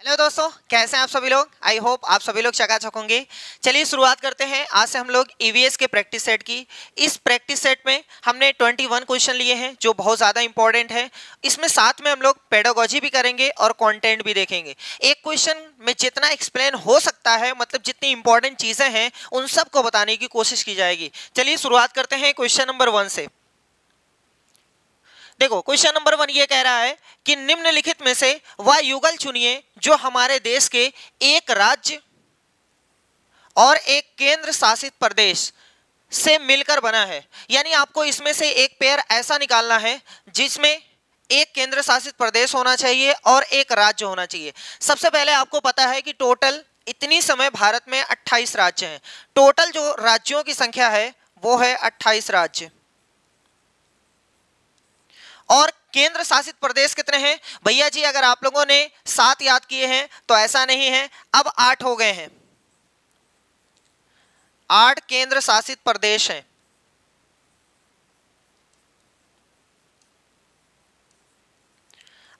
Hello दोस्तों, कैसे हैं आप सभी लोग। आई होप आप सभी लोग चकाचक होंगे। चलिए शुरुआत करते हैं। आज से हम लोग ईवीएस के प्रैक्टिस सेट की। इस प्रैक्टिस सेट में हमने 21 क्वेश्चन लिए हैं जो बहुत ज़्यादा इंपॉर्टेंट है। इसमें साथ में हम लोग पेडागोजी भी करेंगे और कंटेंट भी देखेंगे। एक क्वेश्चन में जितना एक्सप्लेन हो सकता है, मतलब जितनी इंपॉर्टेंट चीज़ें हैं उन सबको बताने की कोशिश की जाएगी। चलिए शुरुआत करते हैं क्वेश्चन नंबर 1 से। देखो, क्वेश्चन नंबर 1 ये कह रहा है कि निम्नलिखित में से वह युगल चुनिए जो हमारे देश के एक राज्य और एक केंद्र शासित प्रदेश से मिलकर बना है। यानी आपको इसमें से एक पेयर ऐसा निकालना है जिसमें एक केंद्र शासित प्रदेश होना चाहिए और एक राज्य होना चाहिए। सबसे पहले आपको पता है कि टोटल इतनी समय भारत में 28 राज्य हैं। टोटल जो राज्यों की संख्या है वो है 28 राज्य। और केंद्र शासित प्रदेश कितने हैं भैया जी? अगर आप लोगों ने 7 याद किए हैं तो ऐसा नहीं है, अब 8 हो गए हैं। 8 केंद्र शासित प्रदेश हैं।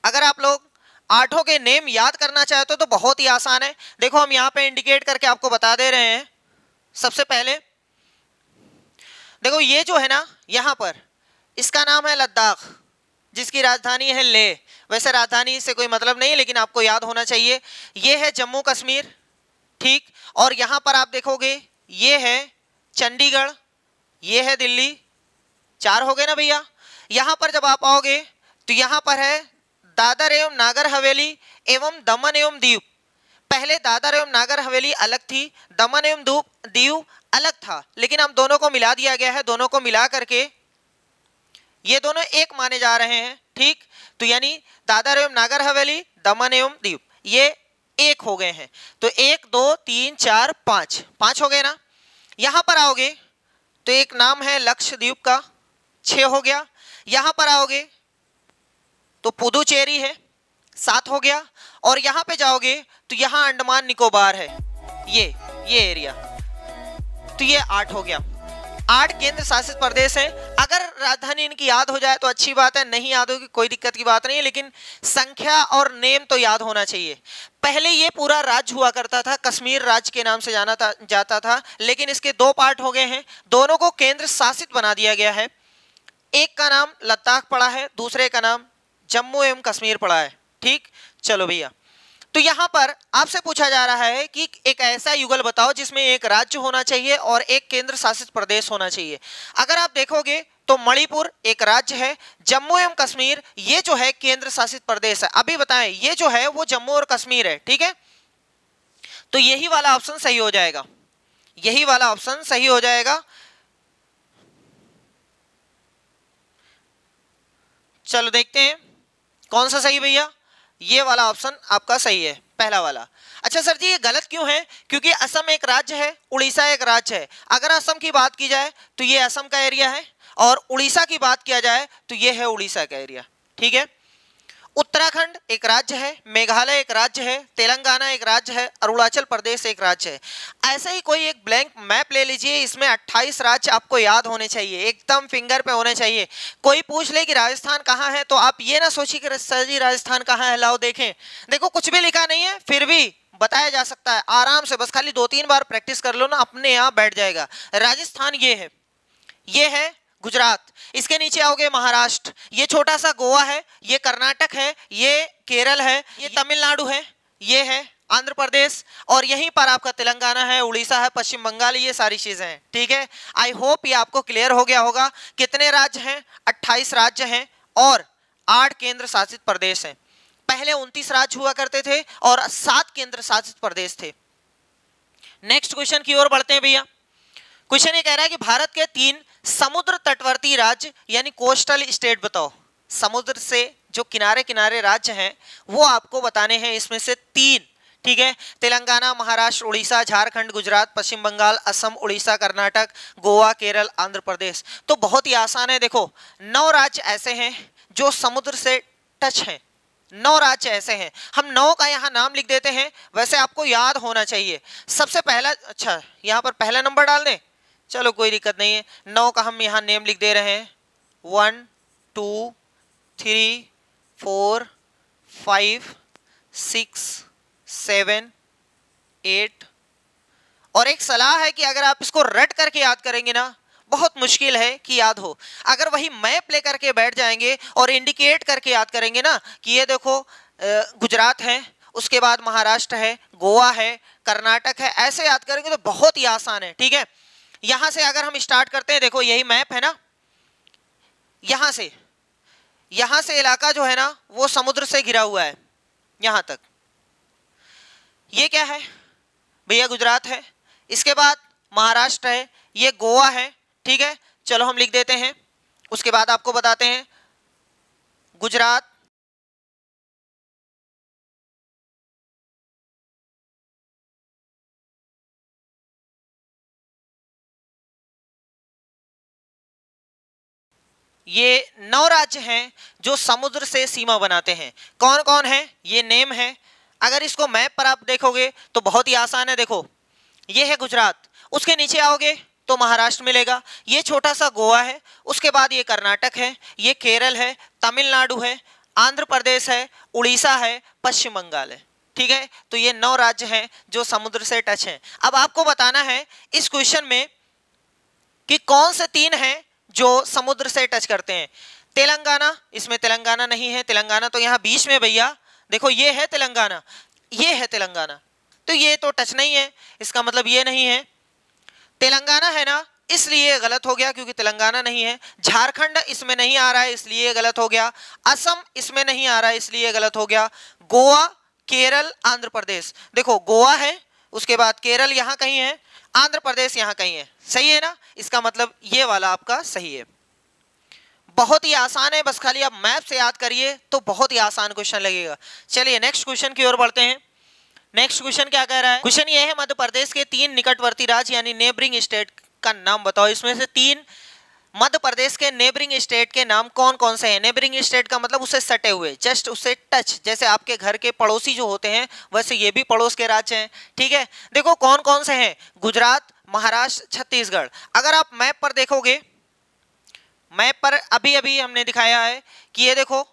अगर आप लोग आठों के नेम याद करना चाहते हो तो बहुत ही आसान है। देखो, हम यहां पे इंडिकेट करके आपको बता दे रहे हैं। सबसे पहले देखो, ये जो है ना, यहां पर इसका नाम है लद्दाख, जिसकी राजधानी है लेह। वैसे राजधानी से कोई मतलब नहीं है, लेकिन आपको याद होना चाहिए। ये है जम्मू कश्मीर, ठीक। और यहां पर आप देखोगे ये है चंडीगढ़, ये है दिल्ली। 4 हो गए ना भैया। यहां पर जब आप आओगे तो यहां पर है दादर एवं नागर हवेली एवं दमन एवं दीव। पहले दादर एवं नागर हवेली अलग थी, दमन एवं दीव अलग था, लेकिन अब दोनों को मिला दिया गया है। दोनों को मिला करके ये दोनों एक माने जा रहे हैं, ठीक। तो यानी दादर एवं नागर हवेली, दमन एवं दीव ये एक हो गए हैं। तो 1 2 3 4 5 5 हो गए ना। यहां पर आओगे तो एक नाम है लक्षद्वीप का, 6 हो गया। यहां पर आओगे तो पुदुचेरी है, 7 हो गया। और यहां पे जाओगे तो यहां अंडमान निकोबार है, ये एरिया, तो ये 8 हो गया। 8 केंद्र शासित प्रदेश हैं। अगर राजधानी इनकी याद हो जाए तो अच्छी बात है, नहीं याद होगी कोई दिक्कत की बात नहीं है, लेकिन संख्या और नेम तो याद होना चाहिए। पहले ये पूरा राज्य हुआ करता था, कश्मीर राज्य के नाम से जाता था, लेकिन इसके 2 पार्ट हो गए हैं। दोनों को केंद्र शासित बना दिया गया है। एक का नाम लद्दाख पड़ा है, दूसरे का नाम जम्मू एवं कश्मीर पड़ा है, ठीक। चलो भैया, तो यहां पर आपसे पूछा जा रहा है कि एक ऐसा युगल बताओ जिसमें एक राज्य होना चाहिए और एक केंद्र शासित प्रदेश होना चाहिए। अगर आप देखोगे तो मणिपुर एक राज्य है, जम्मू एवं कश्मीर ये जो है केंद्र शासित प्रदेश है। अभी बताएं, ये जो है वो जम्मू और कश्मीर है, ठीक है। तो यही वाला ऑप्शन सही हो जाएगा, यही वाला ऑप्शन सही हो जाएगा। चलो देखते हैं कौन सा सही भैया। ये वाला ऑप्शन आपका सही है, पहला वाला। अच्छा सर जी, ये गलत क्यों है? क्योंकि असम एक राज्य है, उड़ीसा एक राज्य है। अगर असम की बात की जाए तो ये असम का एरिया है, और उड़ीसा की बात किया जाए तो ये है उड़ीसा का एरिया, ठीक है। उत्तराखंड एक राज्य है, मेघालय एक राज्य है, तेलंगाना एक राज्य है, अरुणाचल प्रदेश एक राज्य है। ऐसे ही कोई एक ब्लैंक मैप ले लीजिए, इसमें 28 राज्य आपको याद होने चाहिए, एकदम फिंगर पे होने चाहिए। कोई पूछ ले कि राजस्थान कहाँ है तो आप ये ना सोचिए कि सर जी राजस्थान कहाँ है, लाओ देखें। देखो, कुछ भी लिखा नहीं है, फिर भी बताया जा सकता है आराम से। बस खाली 2-3 बार प्रैक्टिस कर लो ना, अपने आप बैठ जाएगा। राजस्थान ये है गुजरात। इसके नीचे आओगे महाराष्ट्र, ये छोटा सा गोवा है, ये कर्नाटक है, ये केरल है, ये तमिलनाडु है, ये है आंध्र प्रदेश, और यहीं पर आपका तेलंगाना है, उड़ीसा है, पश्चिम बंगाल, ये सारी चीजें हैं, ठीक है। आई होप ये आपको क्लियर हो गया होगा। कितने राज्य हैं? 28 राज्य हैं और 8 केंद्र शासित प्रदेश हैं। पहले 29 राज्य हुआ करते थे और 7 केंद्र शासित प्रदेश थे। नेक्स्ट क्वेश्चन की ओर बढ़ते हैं भैया। क्वेश्चन ये कह रहा है कि भारत के 3 समुद्र तटवर्ती राज्य यानी कोस्टल स्टेट बताओ। समुद्र से जो किनारे किनारे राज्य हैं वो आपको बताने हैं, इसमें से 3, ठीक है। तेलंगाना, महाराष्ट्र, उड़ीसा, झारखंड, गुजरात, पश्चिम बंगाल, असम, उड़ीसा, कर्नाटक, गोवा, केरल, आंध्र प्रदेश। तो बहुत ही आसान है। देखो, 9 राज्य ऐसे हैं जो समुद्र से टच हैं, 9 राज्य ऐसे हैं। हम 9 का यहाँ नाम लिख देते हैं, वैसे आपको याद होना चाहिए। सबसे पहला, अच्छा यहाँ पर पहला नंबर डाल दें, चलो कोई दिक्कत नहीं है। 9 का हम यहाँ नेम लिख दे रहे हैं, 1 2 3 4 5 6 7, 8। और एक सलाह है कि अगर आप इसको रट करके याद करेंगे ना, बहुत मुश्किल है कि याद हो। अगर वही मैप लेकर के बैठ जाएंगे और इंडिकेट करके याद करेंगे ना कि ये देखो गुजरात है, उसके बाद महाराष्ट्र है, गोवा है, कर्नाटक है, ऐसे याद करेंगे तो बहुत ही आसान है। ठीक है, यहां से अगर हम स्टार्ट करते हैं, देखो यही मैप है ना, यहां से इलाका जो है ना वो समुद्र से घिरा हुआ है यहां तक। ये क्या है भैया? गुजरात है, इसके बाद महाराष्ट्र है, ये गोवा है। ठीक है, चलो हम लिख देते हैं, उसके बाद आपको बताते हैं गुजरात, ये 9 राज्य हैं जो समुद्र से सीमा बनाते हैं। कौन कौन है? ये नेम है। अगर इसको मैप पर आप देखोगे तो बहुत ही आसान है। देखो ये है गुजरात, उसके नीचे आओगे तो महाराष्ट्र मिलेगा, ये छोटा सा गोवा है, उसके बाद ये कर्नाटक है, ये केरल है, तमिलनाडु है, आंध्र प्रदेश है, उड़ीसा है, पश्चिम बंगाल है। ठीक है, तो ये 9 राज्य हैं जो समुद्र से टच हैं। अब आपको बताना है इस क्वेश्चन में कि कौन से 3 हैं जो समुद्र से टच करते हैं। तेलंगाना, इसमें तेलंगाना नहीं है, तेलंगाना तो यहाँ बीच में भैया, देखो ये है तेलंगाना, ये है तेलंगाना, तो ये तो टच नहीं है, इसका मतलब ये नहीं है। तेलंगाना है ना, इसलिए गलत हो गया क्योंकि तेलंगाना नहीं है। झारखंड इसमें नहीं आ रहा है इसलिए गलत हो गया। असम इसमें नहीं आ रहा है इसलिए गलत हो गया। गोवा, केरल, आंध्र प्रदेश, देखो गोवा है, उसके बाद केरल यहाँ कहीं है, आंध्र प्रदेश यहाँ कहीं है। सही है ना, इसका मतलब ये वाला आपका सही है। बहुत ही आसान है, बस खाली आप मैप से याद करिए तो बहुत ही आसान क्वेश्चन लगेगा। चलिए नेक्स्ट क्वेश्चन की ओर बढ़ते हैं। नेक्स्ट क्वेश्चन क्या कह रहा है? क्वेश्चन ये है, मध्य प्रदेश के 3 निकटवर्ती राज्य यानी नेबरिंग स्टेट का नाम बताओ। इसमें से 3 मध्य प्रदेश के नेबरिंग स्टेट के नाम कौन कौन से हैं? नेबरिंग स्टेट का मतलब उससे सटे हुए, जस्ट उससे टच, जैसे आपके घर के पड़ोसी जो होते हैं वैसे ये भी पड़ोस के राज्य हैं। ठीक है, देखो कौन कौन से हैं, गुजरात, महाराष्ट्र, छत्तीसगढ़। अगर आप मैप पर देखोगे, मैप पर अभी अभी हमने दिखाया है कि ये देखो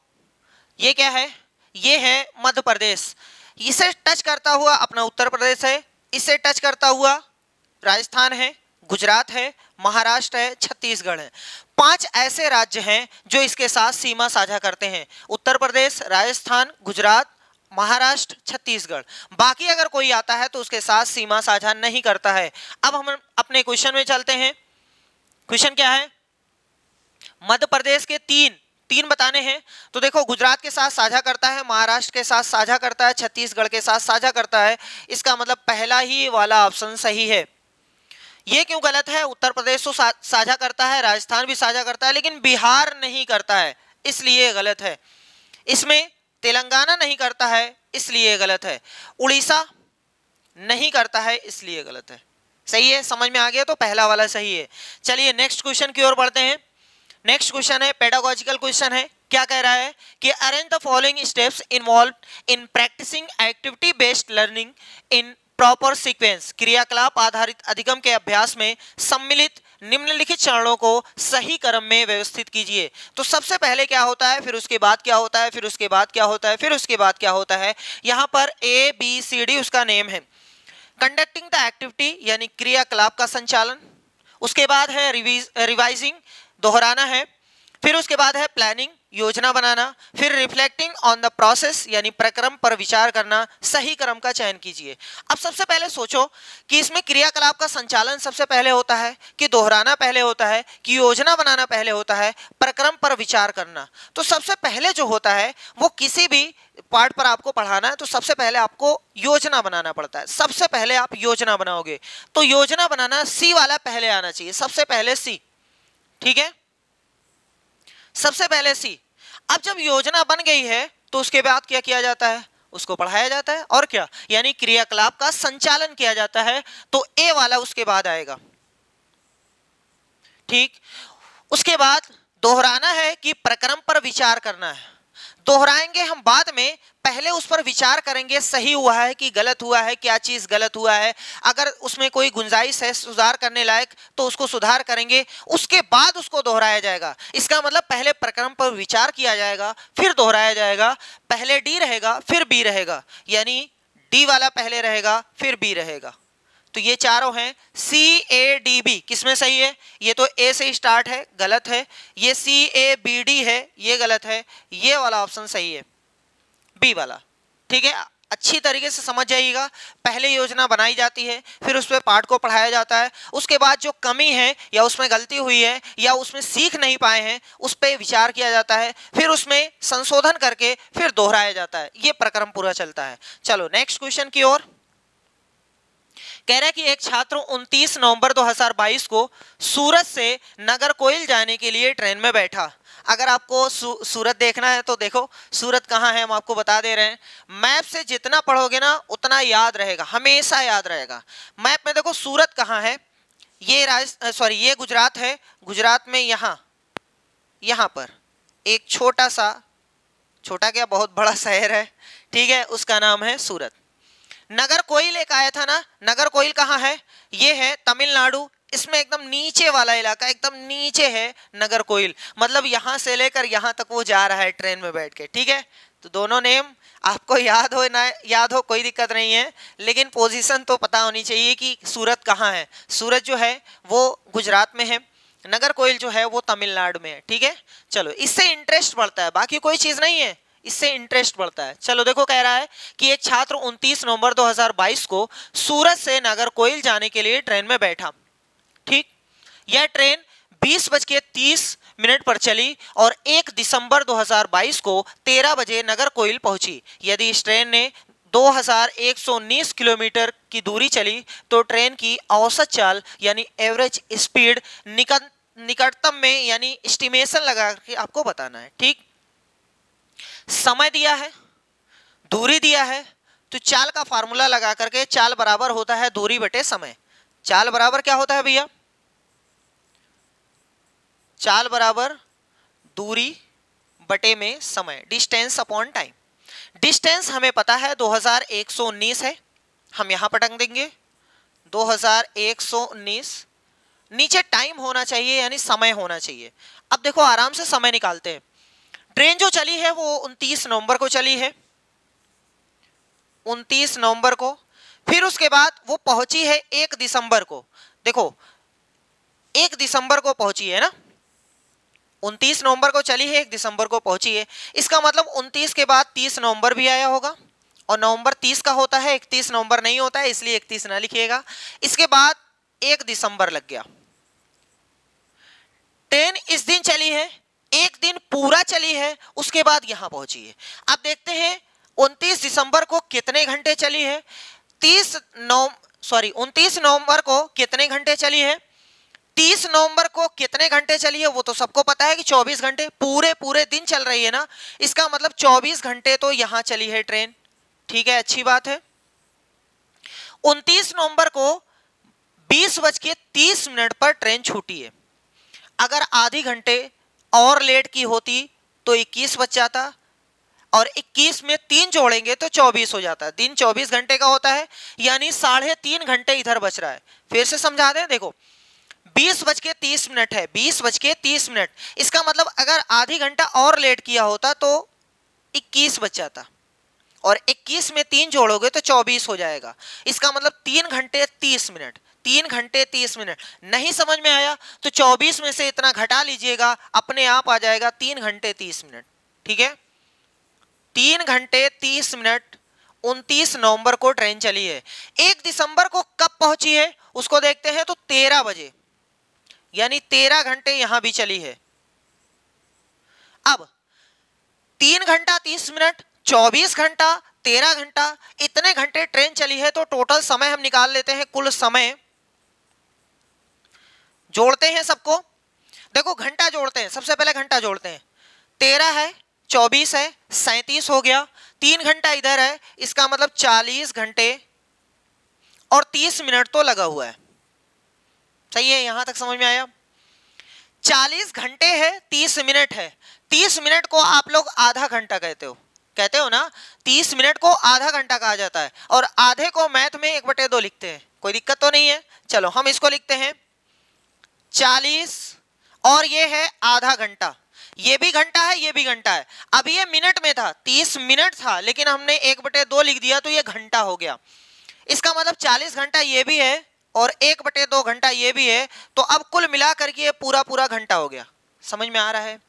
ये क्या है, ये है मध्य प्रदेश, इसे टच करता हुआ अपना उत्तर प्रदेश है, इसे टच करता हुआ राजस्थान है, गुजरात है, महाराष्ट्र है, छत्तीसगढ़ है। 5 ऐसे राज्य हैं जो इसके साथ सीमा साझा करते हैं, उत्तर प्रदेश, राजस्थान, गुजरात, महाराष्ट्र, छत्तीसगढ़। बाकी अगर कोई आता है तो उसके साथ सीमा साझा नहीं करता है। अब हम अपने क्वेश्चन में चलते हैं। क्वेश्चन क्या है? मध्य प्रदेश के 3 बताने हैं, तो देखो गुजरात के साथ साझा करता है, महाराष्ट्र के साथ साझा करता है, छत्तीसगढ़ के साथ साझा करता है। इसका मतलब पहला ही वाला ऑप्शन सही है। ये क्यों गलत है? उत्तर प्रदेश तो साझा करता है, राजस्थान भी साझा करता है, लेकिन बिहार नहीं करता है, इसलिए गलत है। इसमें तेलंगाना नहीं करता है, इसलिए गलत है। उड़ीसा नहीं करता है, इसलिए गलत है। सही है, समझ में आ गया, तो पहला वाला सही है। चलिए नेक्स्ट क्वेश्चन की ओर बढ़ते हैं। नेक्स्ट क्वेश्चन है, पेडागोजिकल क्वेश्चन है। क्या कह रहा है कि arrange the following steps involve in practicing activity based learning in proper sequence. क्रियाकलाप आधारित अधिगम के अभ्यास में सम्मिलित निम्नलिखित चरणों को सही क्रम में व्यवस्थित कीजिए। तो सबसे पहले क्या होता है, फिर उसके बाद क्या होता है, फिर उसके बाद क्या होता है, फिर उसके बाद क्या होता है। यहाँ पर ABCD उसका नेम है। कंडक्टिंग द एक्टिविटी यानी क्रियाकलाप का संचालन, उसके बाद है रिवाइजिंग दोहराना है, फिर उसके बाद है प्लानिंग योजना बनाना, फिर रिफ्लेक्टिंग ऑन द प्रोसेस यानी प्रक्रम पर विचार करना। सही क्रम का चयन कीजिए। अब सबसे पहले सोचो कि इसमें क्रियाकलाप का संचालन सबसे पहले होता है कि दोहराना पहले होता है कि योजना बनाना पहले होता है, प्रक्रम पर विचार करना। तो सबसे पहले जो होता है वो किसी भी पार्ट पर आपको पढ़ाना है तो सबसे पहले आपको योजना बनाना पड़ता है। सबसे पहले आप योजना बनाओगे तो योजना बनाना सी वाला पहले आना चाहिए, सबसे पहले सी। ठीक है, सबसे पहले सी। अब जब योजना बन गई है तो उसके बाद क्या किया जाता है, उसको पढ़ाया जाता है और क्या, यानी क्रियाकलाप का संचालन किया जाता है। तो ए वाला उसके बाद आएगा। ठीक, उसके बाद दोहराना है कि प्रक्रम पर विचार करना है। दोहराएंगे हम बाद में, पहले उस पर विचार करेंगे सही हुआ है कि गलत हुआ है, क्या चीज गलत हुआ है, अगर उसमें कोई गुंजाइश है सुधार करने लायक तो उसको सुधार करेंगे, उसके बाद उसको दोहराया जाएगा। इसका मतलब पहले प्रक्रम पर विचार किया जाएगा फिर दोहराया जाएगा। पहले डी रहेगा फिर बी रहेगा, यानी डी वाला पहले रहेगा फिर बी रहेगा। तो ये चारों हैं सी ए डी बी, किसमें सही है? ये तो ए से स्टार्ट है, गलत है। ये सी ए बी डी है, ये गलत है। ये वाला ऑप्शन सही है, बी वाला। ठीक है, अच्छी तरीके से समझ जाइएगा। पहले योजना बनाई जाती है, फिर उस पर पाठ को पढ़ाया जाता है, उसके बाद जो कमी है या उसमें गलती हुई है या उसमें सीख नहीं पाए हैं उस पर विचार किया जाता है, फिर उसमें संशोधन करके फिर दोहराया जाता है। ये प्रक्रम पूरा चलता है। चलो नेक्स्ट क्वेश्चन की ओर। कह रहा है कि एक छात्र 29 नवंबर 2022 को सूरत से नागरकोइल जाने के लिए ट्रेन में बैठा। अगर आपको सूरत देखना है तो देखो सूरत कहाँ है, हम आपको बता दे रहे हैं। मैप से जितना पढ़ोगे ना उतना याद रहेगा, हमेशा याद रहेगा। मैप में देखो सूरत कहाँ है, ये ये गुजरात है। गुजरात में यहाँ पर एक छोटा क्या बहुत बड़ा शहर है, ठीक है, उसका नाम है सूरत। नागरकोइल एक आया था ना, नागरकोइल कहाँ है? ये है तमिलनाडु। इसमें एकदम नीचे वाला इलाका, एकदम नीचे है नागरकोइल। मतलब यहाँ से लेकर यहाँ तक वो जा रहा है ट्रेन में बैठ के। ठीक है, तो दोनों नेम आपको याद हो ना याद हो कोई दिक्कत नहीं है, लेकिन पोजीशन तो पता होनी चाहिए कि सूरत कहाँ है। सूरत जो है वो गुजरात में है, नागरकोइल जो है वो तमिलनाडु में है। ठीक है, चलो इससे इंटरेस्ट बढ़ता है, बाकी कोई चीज नहीं है, इससे इंटरेस्ट बढ़ता है। चलो देखो, कह रहा है कि एक छात्र 29 नवंबर 2022 को सूरत से नागरकोइल जाने के लिए ट्रेन में बैठा। ठीक, यह ट्रेन 20:30 पर चली और 1 दिसंबर 2022 को 13 बजे नागरकोइल पहुंची। यदि इस ट्रेन ने 2119 किलोमीटर की दूरी चली तो ट्रेन की औसत चाल यानी एवरेज स्पीड निकटतम में यानी एस्टिमेशन लगा के आपको बताना है। ठीक, समय दिया है, दूरी दिया है, तो चाल का फार्मूला लगा करके चाल बराबर होता है दूरी बटे समय। चाल बराबर क्या होता है भैया? चाल बराबर दूरी बटे में समय, डिस्टेंस अपॉन टाइम। डिस्टेंस हमें पता है 2119 है, हम यहां पर टंग देंगे 2119। नीचे टाइम होना चाहिए यानी समय होना चाहिए। अब देखो आराम से समय निकालते हैं। ट्रेन जो चली है वो 29 नवंबर को चली है, 29 नवंबर को। फिर उसके बाद वो पहुंची है 1 दिसंबर को। देखो 1 दिसंबर को पहुंची है ना, 29 नवंबर को चली है, 1 दिसंबर को पहुंची है। इसका मतलब 29 के बाद 30 नवंबर भी आया होगा, और नवंबर 30 का होता है, 31 नवंबर नहीं होता है, इसलिए 31 ना लिखिएगा। इसके बाद 1 दिसंबर लग गया। ट्रेन इस दिन चली है, एक दिन पूरा चली है, उसके बाद यहां पहुंची है। अब देखते हैं 29 दिसंबर को कितने घंटे चली है, 29 नवंबर को कितने घंटे चली है, 30 नवंबर को कितने घंटे चली है, वो तो सबको पता है कि 24 घंटे। पूरे दिन चल रही है ना, इसका मतलब 24 घंटे तो यहां चली है ट्रेन। ठीक है, अच्छी बात है। 29 नवंबर को 20:30 पर ट्रेन छूटी है। अगर आधी घंटे और लेट की होती तो 21 बच जाता, और 21 में 3 जोड़ेंगे तो 24 हो जाता। दिन 24 घंटे का होता है, यानी 3.5 घंटे इधर बच रहा है। फिर से समझा दें, देखो 20:30 है, 20:30। इसका मतलब अगर आधी घंटा और लेट किया होता तो 21 बच जाता, और 21 में 3 जोड़ोगे तो 24 हो जाएगा। इसका मतलब 3 घंटे 30 मिनट। 3 घंटे 30 मिनट। नहीं समझ में आया तो 24 में से इतना घटा लीजिएगा, अपने आप आ जाएगा 3 घंटे 30 मिनट। ठीक है, 3 घंटे 30 मिनट 29 नवंबर को ट्रेन चली है। 1 दिसंबर को कब पहुंची है उसको देखते हैं, तो 13 बजे, यानी 13 घंटे यहां भी चली है। अब 3 घंटा 30 मिनट, 24 घंटा, 13 घंटा, इतने घंटे ट्रेन चली है, तो टोटल समय हम निकाल लेते हैं। कुल समय जोड़ते हैं सबको। देखो घंटा जोड़ते हैं, सबसे पहले घंटा जोड़ते हैं। 13 है, 24 है, 37 हो गया। 3 घंटा इधर है, इसका मतलब 40 घंटे और 30 मिनट तो लगा हुआ है। सही है, यहां तक समझ में आया? 40 घंटे है, 30 मिनट है। 30 मिनट को आप लोग आधा घंटा कहते हो ना, 30 मिनट को आधा घंटा कहा जाता है, और आधे को मैथ में 1/2 लिखते हैं। कोई दिक्कत तो नहीं है। चलो हम इसको लिखते हैं 40, और ये है आधा घंटा। ये भी घंटा है, ये भी घंटा है। अब ये मिनट में था, 30 मिनट था, लेकिन हमने 1/2 लिख दिया तो ये घंटा हो गया। इसका मतलब 40 घंटा ये भी है और 1/2 घंटा ये भी है, तो अब कुल मिलाकर के ये पूरा पूरा घंटा हो गया। समझ में आ रहा है?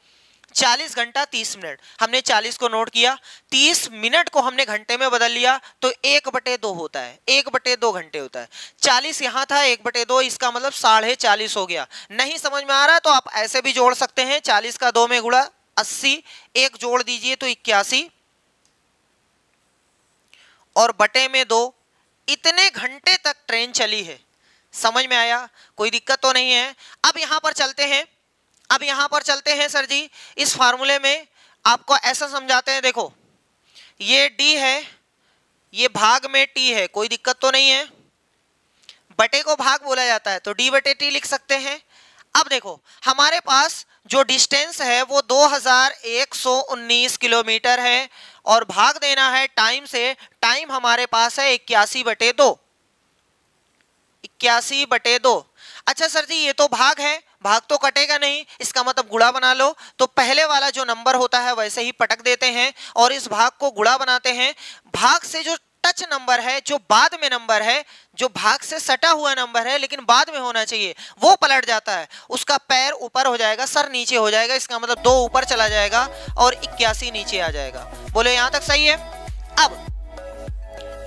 40 घंटा 30 मिनट, हमने 40 को नोट किया, 30 मिनट को हमने घंटे में बदल लिया, तो 1/2 होता है, 1/2 घंटे होता है। 40 यहाँ था, 1/2, इसका मतलब 40.5 हो गया। नहीं समझ में आ रहा है तो आप ऐसे भी जोड़ सकते हैं, 40 का 2 में गुणा 80, एक जोड़ दीजिए तो 81 और बटे में 2, इतने घंटे तक ट्रेन चली है। समझ में आया? कोई दिक्कत तो नहीं है। अब यहां पर चलते हैं, अब यहां पर चलते हैं सर जी, इस फार्मूले में आपको ऐसा समझाते हैं। देखो ये डी है, ये भाग में टी है, कोई दिक्कत तो नहीं है। बटे को भाग बोला जाता है तो डी बटे टी लिख सकते हैं। अब देखो हमारे पास जो डिस्टेंस है वो 2119 किलोमीटर है और भाग देना है टाइम से। टाइम हमारे पास है 81/2, 81/2। अच्छा सर जी ये तो भाग है, भाग तो कटेगा नहीं, इसका मतलब गुणा बना लो। तो पहले वाला जो नंबर होता है वैसे ही पटक देते हैं और इस भाग को गुणा बनाते हैं। भाग से जो टच नंबर है, जो बाद में नंबर है, जो भाग से सटा हुआ नंबर है लेकिन बाद में होना चाहिए, वो पलट जाता है, उसका पैर ऊपर हो जाएगा, सर नीचे हो जाएगा। इसका मतलब 2 ऊपर चला जाएगा और 81 नीचे आ जाएगा। बोले यहां तक सही है? अब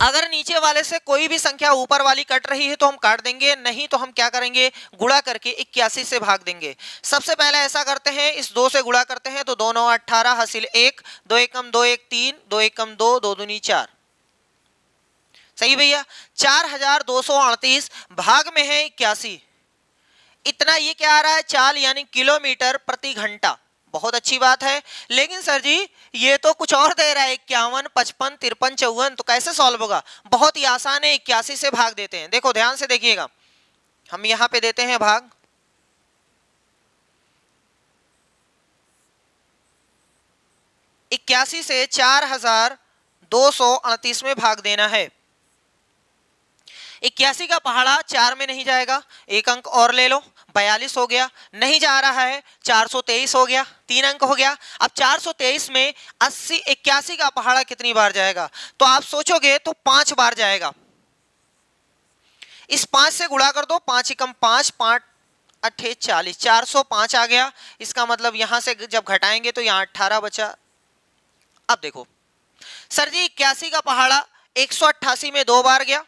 अगर नीचे वाले से कोई भी संख्या ऊपर वाली कट रही है तो हम काट देंगे, नहीं तो हम क्या करेंगे, गुणा करके 81 से भाग देंगे। सबसे पहले ऐसा करते हैं, इस 2 से गुणा करते हैं तो 2 9 18 हासिल 1, 2 एकम 2 1 3, 2 एकम 2, 2 दूनी 4। सही भैया? 4238 भाग में है 81, इतना ये क्या आ रहा है, चाल यानी किलोमीटर प्रति घंटा। बहुत अच्छी बात है। लेकिन सर जी ये तो कुछ और दे रहा है, 51 55 53 54, तो कैसे सॉल्व होगा? बहुत ही आसान है, 81 से भाग देते हैं। देखो ध्यान से देखिएगा, हम यहां पे देते हैं भाग, 81 से 4238 में भाग देना है। 81 का पहाड़ा 4 में नहीं जाएगा, एक अंक और ले लो, 42 हो गया, नहीं जा रहा है 423 हो गया, 3 अंक हो गया। अब 423 में 81 का पहाड़ा कितनी बार जाएगा? तो आप सोचोगे तो 5 बार जाएगा। इस 5 से गुणा कर दो, 5 एकम 5, 5 8 40, 405 आ गया। इसका मतलब यहां से जब घटाएंगे तो यहां 18 बचा। अब देखो सर जी 81 का पहाड़ा 188 में 2 बार गया।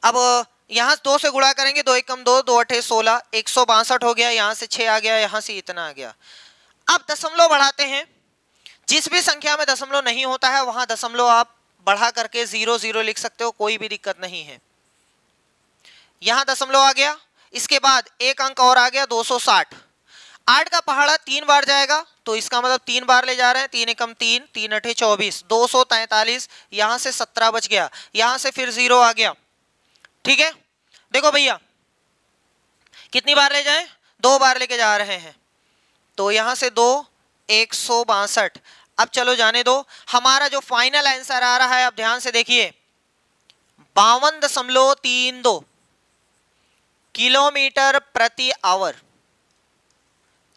अब यहां 2 से गुणा करेंगे, 2 एकम 2, 2 8 16, 162 हो गया, यहां से 6 आ गया, यहां से इतना आ गया। अब दशमलव बढ़ाते हैं, जिस भी संख्या में दशमलव नहीं होता है वहां दशमलव आप बढ़ा करके 0 0 लिख सकते हो, कोई भी दिक्कत नहीं है। यहां दशमलव आ गया, इसके बाद एक अंक और आ गया 260। 8 का पहाड़ा 3 बार जाएगा तो इसका मतलब 3 बार ले जा रहे हैं, 3 एकम 3, 3 8 24, 243, यहां से 17 बच गया, यहां से फिर 0 आ गया। ठीक है, देखो भैया कितनी बार ले जाएं, 2 बार लेके जा रहे हैं, तो यहां से 2 162। अब चलो जाने दो, हमारा जो फाइनल आंसर आ रहा है, अब ध्यान से देखिए 52.32 किलोमीटर प्रति आवर,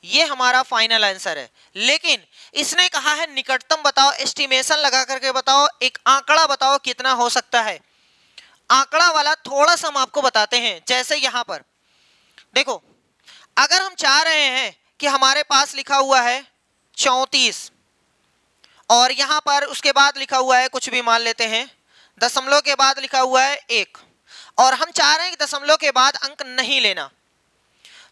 ये हमारा फाइनल आंसर है। लेकिन इसने कहा है निकटतम बताओ, एस्टिमेशन लगा करके बताओ, एक आंकड़ा बताओ कितना हो सकता है। आंकड़ा वाला थोड़ा सा हम आपको बताते हैं। जैसे यहां पर देखो, अगर हम चाह रहे हैं कि हमारे पास लिखा हुआ है 34 और यहां पर उसके बाद लिखा हुआ है कुछ भी मान लेते हैं, दशमलव के बाद लिखा हुआ है 1, और हम चाह रहे हैं कि दशमलव के बाद अंक नहीं लेना,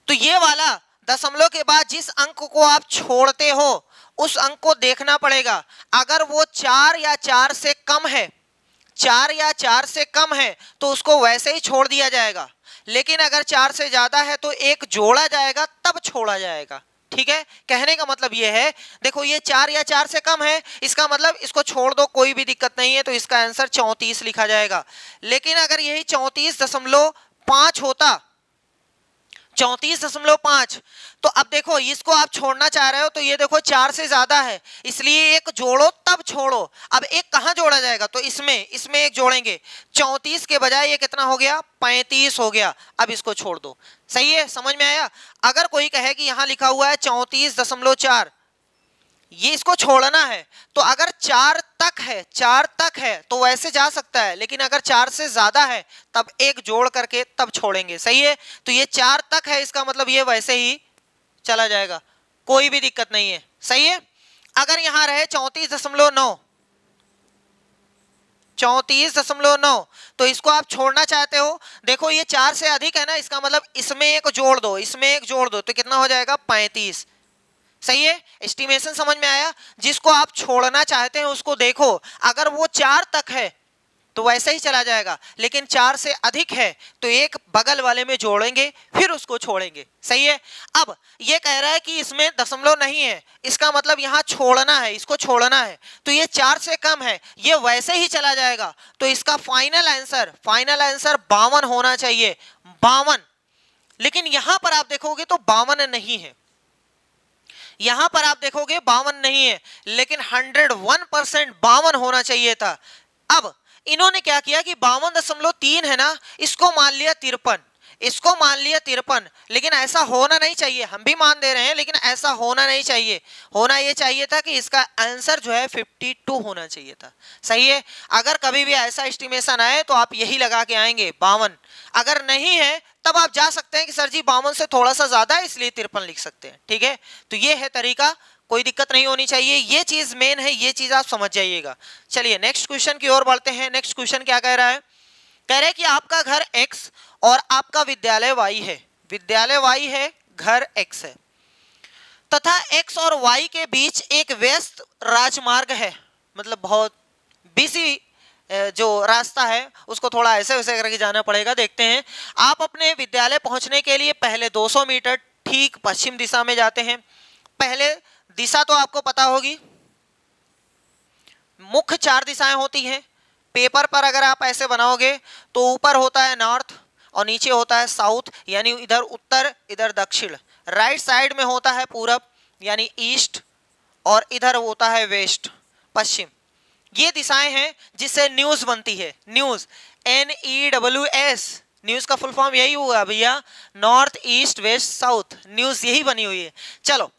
तो ये वाला दशमलव के बाद जिस अंक को आप छोड़ते हो उस अंक को देखना पड़ेगा। अगर वो 4 या 4 से कम है, 4 या 4 से कम है तो उसको वैसे ही छोड़ दिया जाएगा, लेकिन अगर 4 से ज्यादा है तो एक जोड़ा जाएगा तब छोड़ा जाएगा। ठीक है, कहने का मतलब ये है, देखो ये 4 या 4 से कम है, इसका मतलब इसको छोड़ दो, कोई भी दिक्कत नहीं है, तो इसका आंसर 34 लिखा जाएगा। लेकिन अगर यही 34.5 होता 34.5। तो अब देखो इसको आप छोड़ना चाह रहे हो तो ये देखो 4 से ज्यादा है, इसलिए एक जोड़ो तब छोड़ो। अब एक कहां जोड़ा जाएगा, तो इसमें एक जोड़ेंगे। 34 के बजाय ये कितना हो गया, 35 हो गया। अब इसको छोड़ दो। सही है, समझ में आया। अगर कोई कहे कि यहां लिखा हुआ है 34.4, ये इसको छोड़ना है, तो अगर 4 तक है तो वैसे जा सकता है, लेकिन अगर 4 से ज्यादा है तब एक जोड़ करके तब छोड़ेंगे। सही है, तो ये 4 तक है, इसका मतलब ये वैसे ही चला जाएगा, कोई भी दिक्कत नहीं है। सही है, अगर यहां रहे 34.9 तो इसको आप छोड़ना चाहते हो। देखो ये 4 से अधिक है ना, इसका मतलब इसमें एक जोड़ दो, तो कितना हो जाएगा, 35। सही है, एस्टिमेशन समझ में आया। जिसको आप छोड़ना चाहते हैं उसको देखो, अगर वो 4 तक है तो वैसे ही चला जाएगा, लेकिन 4 से अधिक है तो एक बगल वाले में जोड़ेंगे फिर उसको छोड़ेंगे। सही है, अब ये कह रहा है कि इसमें दशमलव नहीं है, इसका मतलब यहाँ छोड़ना है, इसको छोड़ना है, तो ये 4 से कम है, ये वैसे ही चला जाएगा। तो इसका फाइनल आंसर 52 होना चाहिए, 52। लेकिन यहां पर आप देखोगे तो 52 नहीं है, यहां पर आप देखोगे 52 नहीं है, लेकिन 101% 52 होना चाहिए था। अब इन्होंने क्या किया कि 52.3 है ना, इसको मान लिया 53, लेकिन ऐसा होना नहीं चाहिए। हम भी मान दे रहे हैं, लेकिन ऐसा होना नहीं चाहिए। होना ये चाहिए था कि इसका आंसर जो है 52 होना चाहिए था। सही है, अगर कभी भी ऐसा एस्टिमेशन आए तो आप यही लगा के आएंगे 52। अगर नहीं है तब आप जा सकते हैं कि सर जी 52 से थोड़ा सा ज्यादा है इसलिए 53 लिख सकते हैं। ठीक है, तो ये है तरीका, कोई दिक्कत नहीं होनी चाहिए, ये चीज मेन है, ये चीज आप समझ जाइएगा। चलिए नेक्स्ट क्वेश्चन की ओर बढ़ते हैं। नेक्स्ट क्वेश्चन क्या कह रहा है, कह रहे हैं कि आपका घर X और आपका विद्यालय Y है, विद्यालय Y है, घर X है, तथा X और Y के बीच एक व्यस्त राजमार्ग है, मतलब बहुत बिजी जो रास्ता है उसको थोड़ा ऐसे वैसे करके जाना पड़ेगा। देखते हैं, आप अपने विद्यालय पहुंचने के लिए पहले 200 मीटर ठीक पश्चिम दिशा में जाते हैं। पहले दिशा तो आपको पता होगी, मुख्य 4 दिशाएं होती हैं। पेपर पर अगर आप ऐसे बनाओगे तो ऊपर होता है नॉर्थ और नीचे होता है साउथ, यानी इधर उत्तर इधर दक्षिण। राइट साइड में होता है पूरब यानी ईस्ट, और इधर होता है वेस्ट पश्चिम। ये दिशाएं हैं जिससे न्यूज बनती है, न्यूज, NEWS, न्यूज का फुल फॉर्म यही हुआ भैया, north east west south, news यही बनी हुई है। चलो,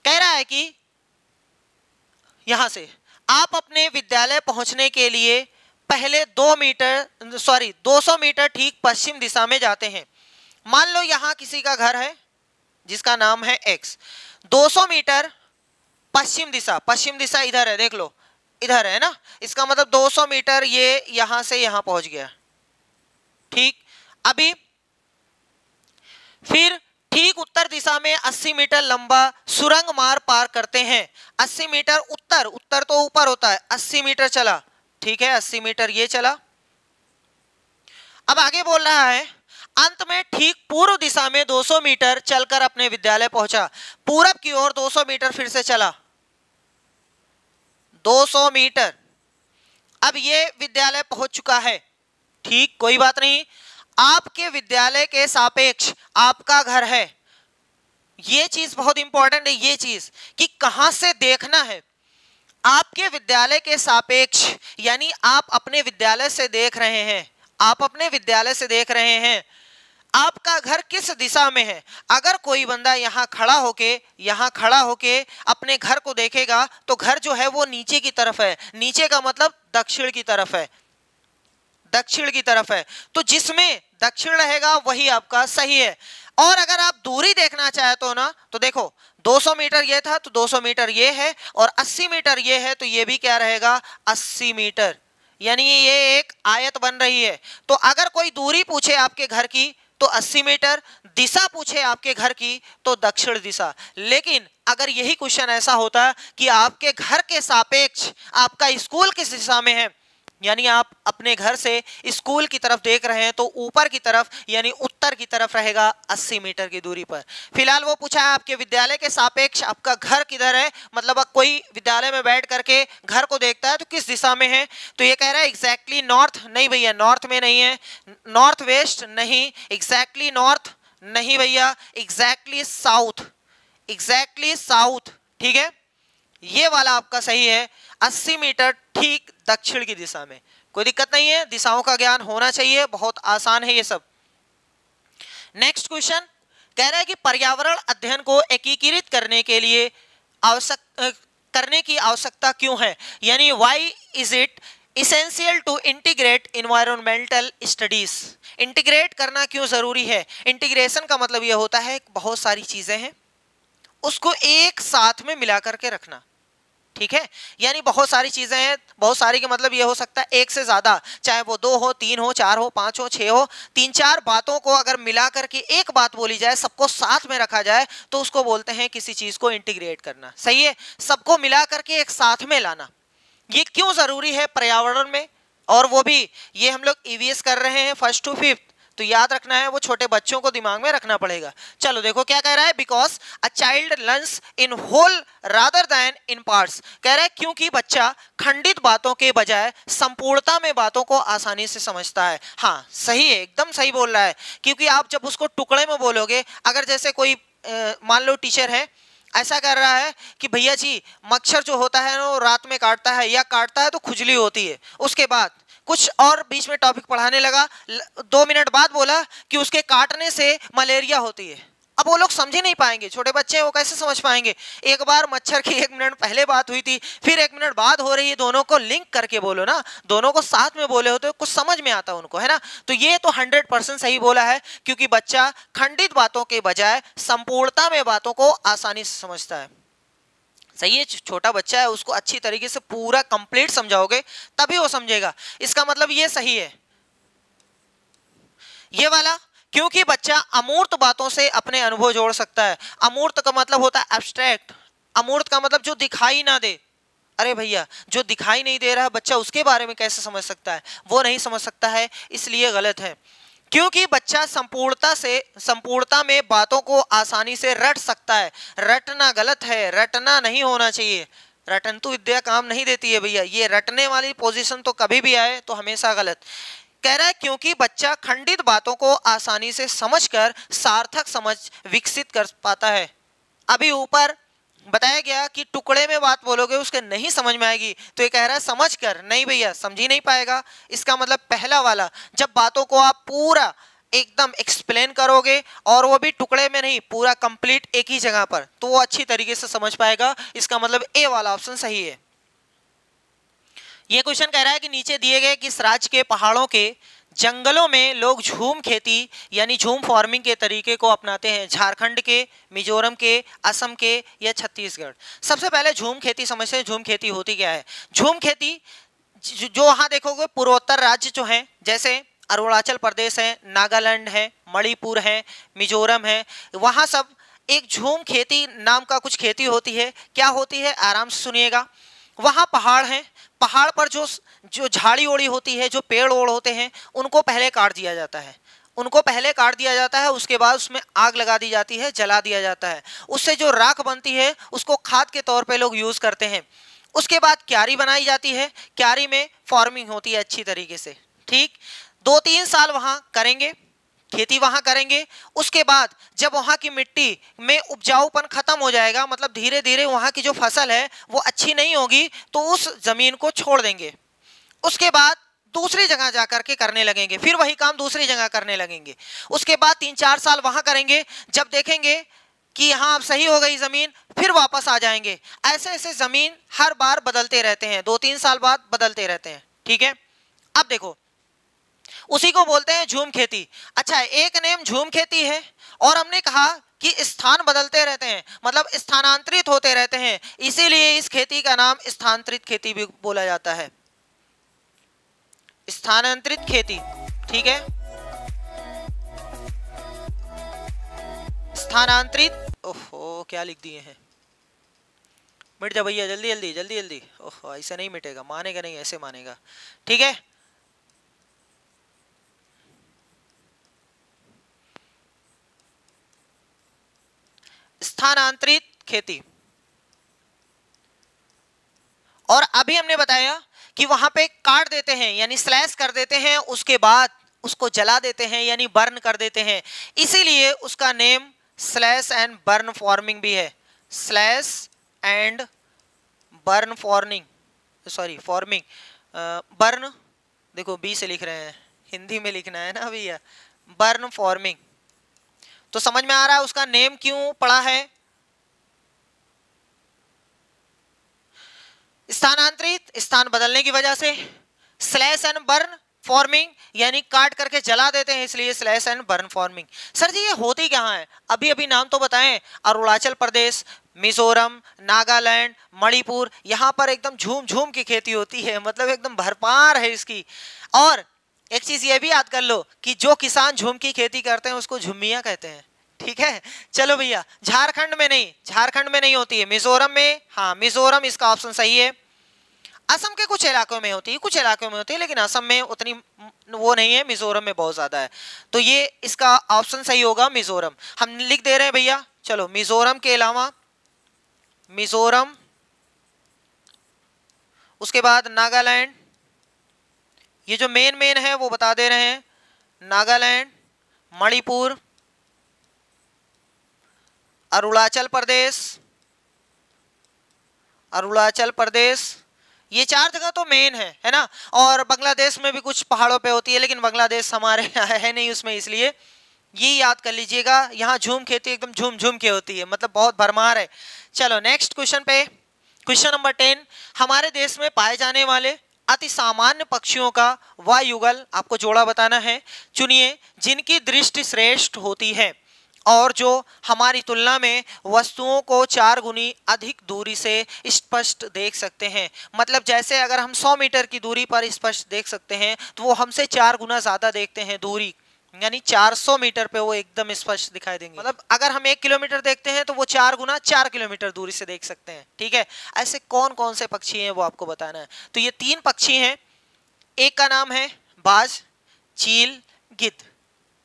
कह रहा है कि यहां से आप अपने विद्यालय पहुंचने के लिए पहले 200 मीटर ठीक पश्चिम दिशा में जाते हैं। मान लो यहां किसी का घर है जिसका नाम है X, 200 मीटर पश्चिम दिशा इधर है, देख लो इधर है ना, इसका मतलब 200 मीटर ये यहां से यहां पहुंच गया। ठीक, अभी फिर ठीक उत्तर दिशा में 80 मीटर लंबा सुरंग मार्ग पार करते हैं। 80 मीटर उत्तर तो ऊपर होता है, 80 मीटर चला, ठीक है, 80 मीटर ये चला। अब आगे बोल रहा है, अंत में ठीक पूर्व दिशा में 200 मीटर चलकर अपने विद्यालय पहुंचा। पूरब की ओर 200 मीटर फिर से चला, 200 मीटर, अब ये विद्यालय पहुंच चुका है। ठीक, कोई बात नहीं, आपके विद्यालय के सापेक्ष आपका घर है। ये चीज बहुत इंपॉर्टेंट है, ये चीज कि कहां से देखना है। आपके विद्यालय के सापेक्ष यानी आप अपने विद्यालय से देख रहे हैं, आप अपने विद्यालय से देख रहे हैं आपका घर किस दिशा में है। अगर कोई बंदा यहाँ खड़ा होके अपने घर को देखेगा तो घर जो है वो नीचे की तरफ है, नीचे का मतलब दक्षिण की तरफ है, दक्षिण की तरफ है, तो जिसमें दक्षिण रहेगा वही आपका सही है। और अगर आप दूरी देखना चाहते हो ना, तो देखो 200 मीटर ये था तो 200 मीटर ये है, और 80 मीटर ये है तो ये भी क्या रहेगा, 80 मीटर, यानी ये एक आयत बन रही है। तो अगर कोई दूरी पूछे आपके घर की तो 80 मीटर, दिशा पूछे आपके घर की तो दक्षिण दिशा। लेकिन अगर यही क्वेश्चन ऐसा होता कि आपके घर के सापेक्ष आपका स्कूल किस दिशा में है, यानी आप अपने घर से स्कूल की तरफ देख रहे हैं, तो ऊपर की तरफ यानी उत्तर की तरफ रहेगा 80 मीटर की दूरी पर। फिलहाल वो पूछा है आपके विद्यालय के सापेक्ष आपका घर किधर है, मतलब कोई विद्यालय में बैठ करके घर को देखता है तो किस दिशा में है, तो ये कह रहा है एग्जैक्टली नॉर्थ, नहीं भैया नॉर्थ में नहीं है, नॉर्थ वेस्ट नहीं, एग्जैक्टली नॉर्थ नहीं भैया, एग्जैक्टली साउथ, एग्जैक्टली साउथ, ठीक है, ये वाला आपका सही है, 80 मीटर ठीक दक्षिण की दिशा में। कोई दिक्कत नहीं है, दिशाओं का ज्ञान होना चाहिए, बहुत आसान है ये सब। नेक्स्ट क्वेश्चन कह रहा है कि पर्यावरण अध्ययन को एकीकृत करने के लिए करने की आवश्यकता क्यों है, यानी why is it essential to integrate environmental studies. Integrate करना क्यों जरूरी है? इंटीग्रेशन का मतलब यह होता है बहुत सारी चीजें हैं उसको एक साथ में मिला करके रखना, ठीक है, यानी बहुत सारी चीजें हैं, बहुत सारी का मतलब ये हो सकता है एक से ज्यादा, चाहे वो 2 हो, 3 हो, 4 हो, 5 हो, 6 हो, 3-4 बातों को अगर मिला करके एक बात बोली जाए, सबको साथ में रखा जाए, तो उसको बोलते हैं किसी चीज को इंटीग्रेट करना। सही है, सबको मिला करके एक साथ में लाना। ये क्यों जरूरी है पर्यावरण में, और वो भी ये हम लोग ईवीएस कर रहे हैं 1st to 5th, तो याद रखना है, वो छोटे बच्चों को दिमाग में रखना पड़ेगा। चलो देखो क्या कह रहा है, because a child learns in whole rather than in parts. कह रहा है क्योंकि बच्चा खंडित बातों के बजाय संपूर्णता में बातों को आसानी से समझता है। हाँ सही है, एकदम सही बोल रहा है, क्योंकि आप जब उसको टुकड़े में बोलोगे, अगर जैसे कोई मान लो टीचर है ऐसा कर रहा है कि भैया जी मच्छर जो होता है वो रात में काटता है, या काटता है तो खुजली होती है, उसके बाद कुछ और बीच में टॉपिक पढ़ाने लगा, 2 मिनट बाद बोला कि उसके काटने से मलेरिया होती है। अब वो लोग समझ ही नहीं पाएंगे, छोटे बच्चे वो कैसे समझ पाएंगे? एक बार मच्छर की 1 मिनट पहले बात हुई थी, फिर 1 मिनट बाद हो रही है, दोनों को लिंक करके बोलो ना, दोनों को साथ में बोले हो तो कुछ समझ में आता उनको, है ना। तो ये तो 100% सही बोला है, क्योंकि बच्चा खंडित बातों के बजाय संपूर्णता में बातों को आसानी से समझता है। सही है, छोटा बच्चा है, उसको अच्छी तरीके से पूरा कंप्लीट समझाओगे तभी वो समझेगा। इसका मतलब ये सही है ये वाला, क्योंकि बच्चा अमूर्त बातों से अपने अनुभव जोड़ सकता है। अमूर्त का मतलब होता है एब्स्ट्रैक्ट, अमूर्त का मतलब जो दिखाई ना दे। अरे भैया जो दिखाई नहीं दे रहा है बच्चा उसके बारे में कैसे समझ सकता है? वो नहीं समझ सकता है, इसलिए गलत है। क्योंकि बच्चा संपूर्णता में बातों को आसानी से रट सकता है। रटना गलत है, रटना नहीं होना चाहिए, रटंतु विद्या काम नहीं देती है भैया, ये रटने वाली पोजीशन तो कभी भी आए तो हमेशा गलत। कह रहा है क्योंकि बच्चा खंडित बातों को आसानी से समझकर सार्थक समझ विकसित कर पाता है। अभी ऊपर बताया गया कि टुकड़े में बात बोलोगे उसके नहीं समझ में आएगी, तो ये कह रहा है समझ कर, नहीं भैया समझ ही नहीं पाएगा। इसका मतलब पहला वाला, जब बातों को आप पूरा एकदम एक्सप्लेन करोगे और वो भी टुकड़े में नहीं, पूरा कंप्लीट एक ही जगह पर, तो वो अच्छी तरीके से समझ पाएगा। इसका मतलब ए वाला ऑप्शन सही है। ये क्वेश्चन कह रहा है कि नीचे दिए गए किस राज्य के पहाड़ों के जंगलों में लोग झूम खेती यानी झूम फार्मिंग के तरीके को अपनाते हैं? झारखंड के, मिजोरम के, असम के या छत्तीसगढ़? सबसे पहले झूम खेती समझते हैं, झूम खेती होती क्या है। झूम खेती जो वहाँ देखोगे पूर्वोत्तर राज्य जो हैं, जैसे अरुणाचल प्रदेश है, नागालैंड है, मणिपुर है, मिजोरम है, वहाँ सब एक झूम खेती नाम का कुछ खेती होती है। क्या होती है, आराम से सुनिएगा। वहाँ पहाड़ हैं, पहाड़ पर जो झाड़ी ओड़ी होती है, जो पेड़ ओड़ होते हैं, उनको पहले काट दिया जाता है, उनको पहले काट दिया जाता है, उसके बाद उसमें आग लगा दी जाती है, जला दिया जाता है। उससे जो राख बनती है उसको खाद के तौर पे लोग यूज़ करते हैं। उसके बाद क्यारी बनाई जाती है, क्यारी में फार्मिंग होती है अच्छी तरीके से। ठीक 2-3 साल वहाँ करेंगे, खेती वहाँ करेंगे। उसके बाद जब वहाँ की मिट्टी में उपजाऊपन खत्म हो जाएगा, मतलब धीरे धीरे वहाँ की जो फसल है वो अच्छी नहीं होगी, तो उस जमीन को छोड़ देंगे। उसके बाद दूसरी जगह जा करके करने लगेंगे, फिर वही काम दूसरी जगह करने लगेंगे। उसके बाद 3-4 साल वहाँ करेंगे, जब देखेंगे कि यहाँ अब सही हो गई ज़मीन, फिर वापस आ जाएंगे। ऐसे ऐसे ज़मीन हर बार बदलते रहते हैं, 2-3 साल बाद बदलते रहते हैं। ठीक है, अब देखो उसी को बोलते हैं झूम खेती। अच्छा, एक नेम झूम खेती है, और हमने कहा कि स्थान बदलते रहते हैं, मतलब स्थानांतरित होते रहते हैं, इसीलिए इस खेती का नाम स्थानांतरित खेती भी बोला जाता है, स्थानांतरित खेती। ठीक है, स्थानांतरित। ओहो क्या लिख दिए हैं, मिट जा भैया, जल्दी जल्दी जल्दी जल्दी। ओहो ऐसे नहीं मिटेगा, मानेगा नहीं, ऐसे मानेगा। ठीक है, स्थानांतरित खेती। और अभी हमने बताया कि वहां पे काट देते हैं यानी स्लैश कर देते हैं, उसके बाद उसको जला देते हैं यानी बर्न कर देते हैं, इसीलिए उसका name slash and burn forming भी है। Slash and burn forming, sorry forming, burn देखो बी से लिख रहे हैं, हिंदी में लिखना है ना भैया, बर्न फॉर्मिंग। तो समझ में आ रहा है उसका नेम क्यों पड़ा है? स्थानांतरित, स्थान बदलने की वजह से। स्लैश एंड बर्न फॉर्मिंग यानी काट करके जला देते हैं, इसलिए slash and burn farming. Sir ji ये होती कहाँ है? अभी अभी नाम तो बताएं, अरुणाचल प्रदेश, मिजोरम, नागालैंड, मणिपुर, यहाँ पर एकदम झूम झूम की खेती होती है, मतलब एकदम भरपार है इसकी। और एक चीज ये भी याद कर लो कि जो किसान झूम की खेती करते हैं उसको झुम्मियाँ कहते हैं, ठीक है। चलो भैया, झारखंड में नहीं, झारखंड में नहीं होती है, मिजोरम में, हाँ मिजोरम इसका ऑप्शन सही है। असम के कुछ इलाकों में होती है, कुछ इलाकों में होती है, लेकिन असम में उतनी वो नहीं है, मिजोरम में बहुत ज्यादा है। तो ये इसका ऑप्शन सही होगा मिजोरम, हम लिख दे रहे हैं भैया। चलो मिजोरम के अलावा मिजोरम, उसके बाद नागालैंड, ये जो मेन है वो बता दे रहे हैं, नागालैंड, मणिपुर, अरुणाचल प्रदेश, अरुणाचल प्रदेश, ये 4 जगह तो मेन है ना। और बांग्लादेश में भी कुछ पहाड़ों पे होती है, लेकिन बांग्लादेश हमारे है नहीं उसमें, इसलिए ये याद कर लीजिएगा। यहाँ झूम खेती एकदम झूम झूम के होती है, मतलब बहुत भरमार है। चलो नेक्स्ट क्वेश्चन पे, क्वेश्चन नंबर 10, हमारे देश में पाए जाने वाले अति सामान्य पक्षियों का वह युगल आपको जोड़ा बताना है। चुनिए जिनकी दृष्टि श्रेष्ठ होती है और जो हमारी तुलना में वस्तुओं को 4 गुनी अधिक दूरी से स्पष्ट देख सकते हैं। मतलब जैसे अगर हम 100 मीटर की दूरी पर स्पष्ट देख सकते हैं, तो वो हमसे 4 गुना ज्यादा देखते हैं दूरी, यानी 400 मीटर पे वो एकदम स्पष्ट दिखाई देंगे। मतलब अगर हम 1 किलोमीटर देखते हैं तो वो 4 गुना 4 किलोमीटर दूरी से देख सकते हैं, ठीक है। ऐसे कौन कौन से पक्षी हैं वो आपको बताना है। तो ये 3 पक्षी हैं, एक का नाम है बाज, चील, गिद्ध,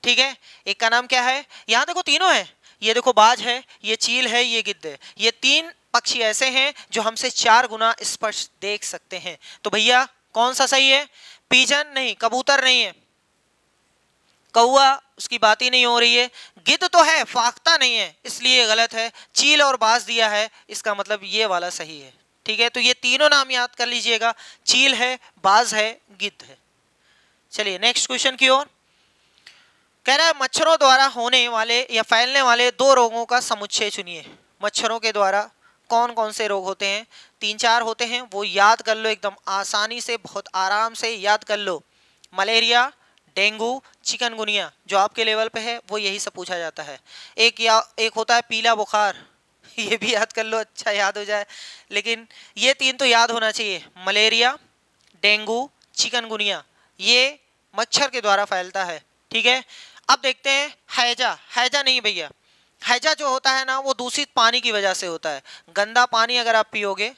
ठीक है। एक का नाम क्या है, यहाँ देखो तीनों है, ये देखो बाज है, ये चील है, ये गिद्ध है। ये 3 पक्षी ऐसे हैं जो हमसे 4 गुना स्पष्ट देख सकते हैं। तो भैया कौन सा सही है? पीजन नहीं, कबूतर नहीं है, कौआ उसकी बात ही नहीं हो रही है, गिद्ध तो है, फाख्ता नहीं है, इसलिए गलत है। चील और बाज दिया है, इसका मतलब ये वाला सही है, ठीक है। तो ये तीनों नाम याद कर लीजिएगा, चील है, बाज है, गिद्ध है। चलिए नेक्स्ट क्वेश्चन की ओर। कह रहा है मच्छरों द्वारा होने वाले या फैलने वाले 2 रोगों का समुच्चय चुनिए। मच्छरों के द्वारा कौन कौन से रोग होते हैं? 3-4 होते हैं, वो याद कर लो एकदम आसानी से, बहुत आराम से याद कर लो। मलेरिया, डेंगू, चिकनगुनिया, जो आपके लेवल पे है वो यही सब पूछा जाता है। एक होता है पीला बुखार, ये भी याद कर लो, अच्छा याद हो जाए। लेकिन ये 3 तो याद होना चाहिए, मलेरिया, डेंगू, चिकनगुनिया, ये मच्छर के द्वारा फैलता है, ठीक है। अब देखते हैं हैजा। हैजा नहीं भैया, हैजा जो होता है ना वो दूषित पानी की वजह से होता है। गंदा पानी अगर आप पियोगे,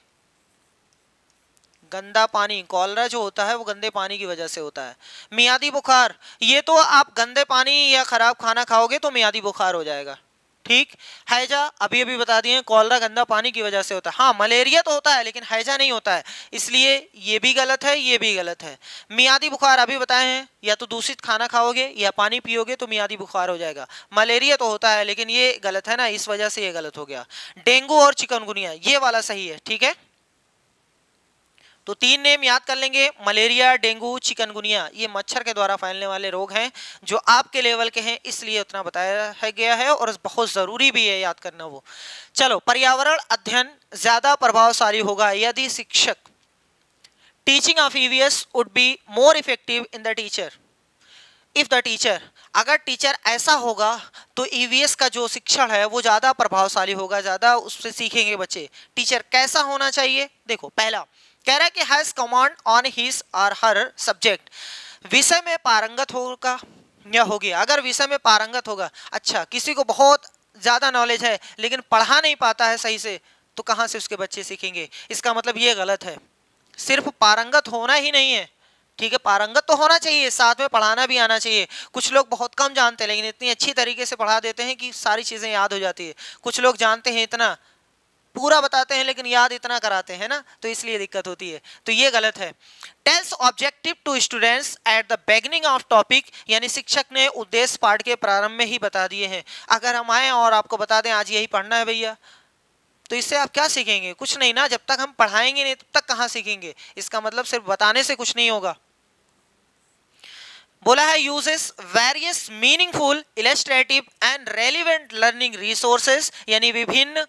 गंदा पानी, कॉलरा जो होता है वो गंदे पानी की वजह से होता है। मियादी बुखार, ये तो आप गंदे पानी या खराब खाना खाओगे तो मियादी बुखार हो जाएगा, ठीक। हैजा अभी अभी बता दिए, कॉलरा गंदा पानी की वजह से होता है। हाँ मलेरिया तो होता है लेकिन हैजा नहीं होता है, इसलिए ये भी गलत है, ये भी गलत है। मियादी बुखार अभी बताए हैं, या तो दूषित खाना खाओगे या पानी पियोगे तो मियादी बुखार हो जाएगा। मलेरिया तो होता है लेकिन ये गलत है ना, इस वजह से ये गलत हो गया। डेंगू और चिकनगुनिया ये वाला सही है, ठीक है। तो 3 नेम याद कर लेंगे, मलेरिया, डेंगू, चिकनगुनिया, ये मच्छर के द्वारा फैलने वाले रोग हैं जो आपके लेवल के हैं, इसलिए उतना बताया है गया है और बहुत जरूरी भी है याद करना वो। चलो, पर्यावरण अध्ययन ज्यादा प्रभावशाली होगा यदि शिक्षक, teaching of EVS would be more effective in the teacher if the teacher, अगर टीचर ऐसा होगा तो ईवीएस का जो शिक्षण है वो ज्यादा प्रभावशाली होगा, ज्यादा उससे सीखेंगे बच्चे। टीचर कैसा होना चाहिए? देखो पहला कह रहा है कि हैज कमांड ऑन हिज और हर सब्जेक्ट, विषय में पारंगत होगा या होगी। अगर विषय में पारंगत होगा, अच्छा किसी को बहुत ज्यादा नॉलेज है लेकिन पढ़ा नहीं पाता है सही से, तो कहाँ से उसके बच्चे सीखेंगे? इसका मतलब ये गलत है। सिर्फ पारंगत होना ही नहीं है, ठीक है, पारंगत तो होना चाहिए, साथ में पढ़ाना भी आना चाहिए। कुछ लोग बहुत कम जानते हैं लेकिन इतनी अच्छी तरीके से पढ़ा देते हैं कि सारी चीजें याद हो जाती है। कुछ लोग जानते हैं इतना पूरा बताते हैं लेकिन याद इतना कराते हैं ना, तो इसलिए दिक्कत होती है, तो ये गलत है। Tells objective to students at the beginning of topic, यानी शिक्षक ने उद्देश्य पाठ के प्रारंभ में ही बता दिए हैं। अगर हम आए और आपको बता दें आज यही पढ़ना है भैया, तो इससे आप क्या सीखेंगे? कुछ नहीं ना, जब तक हम पढ़ाएंगे नहीं तब तक कहाँ सीखेंगे। इसका मतलब सिर्फ बताने से कुछ नहीं होगा। बोला है uses various meaningful illustrative and relevant learning resources, यानी विभिन्न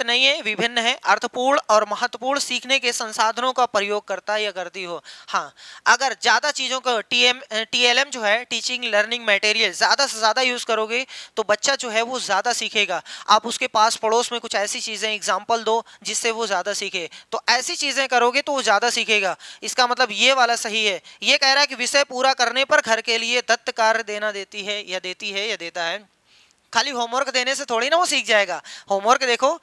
नहीं है, विभिन्न है, अर्थपूर्ण और महत्वपूर्ण सीखने के संसाधनों का प्रयोग करता है या करती हो। हाँ, अगर ज़्यादा चीज़ों को TLM जो है टीचिंग लर्निंग मटेरियल ज़्यादा से ज़्यादा यूज़ करोगे तो बच्चा जो है वो ज़्यादा सीखेगा। आप उसके पास पड़ोस में कुछ ऐसी चीज़ें एग्जाम्पल दो जिससे वो ज़्यादा सीखे, तो ऐसी चीज़ें करोगे तो वो ज़्यादा सीखेगा। इसका मतलब ये वाला सही है। ये कह रहा है कि विषय पूरा करने पर घर के लिए दत्त कार्य देना देती है या देता है। खाली होमवर्क देने से थोड़ी ना वो सीख जाएगा। होमवर्क देखो,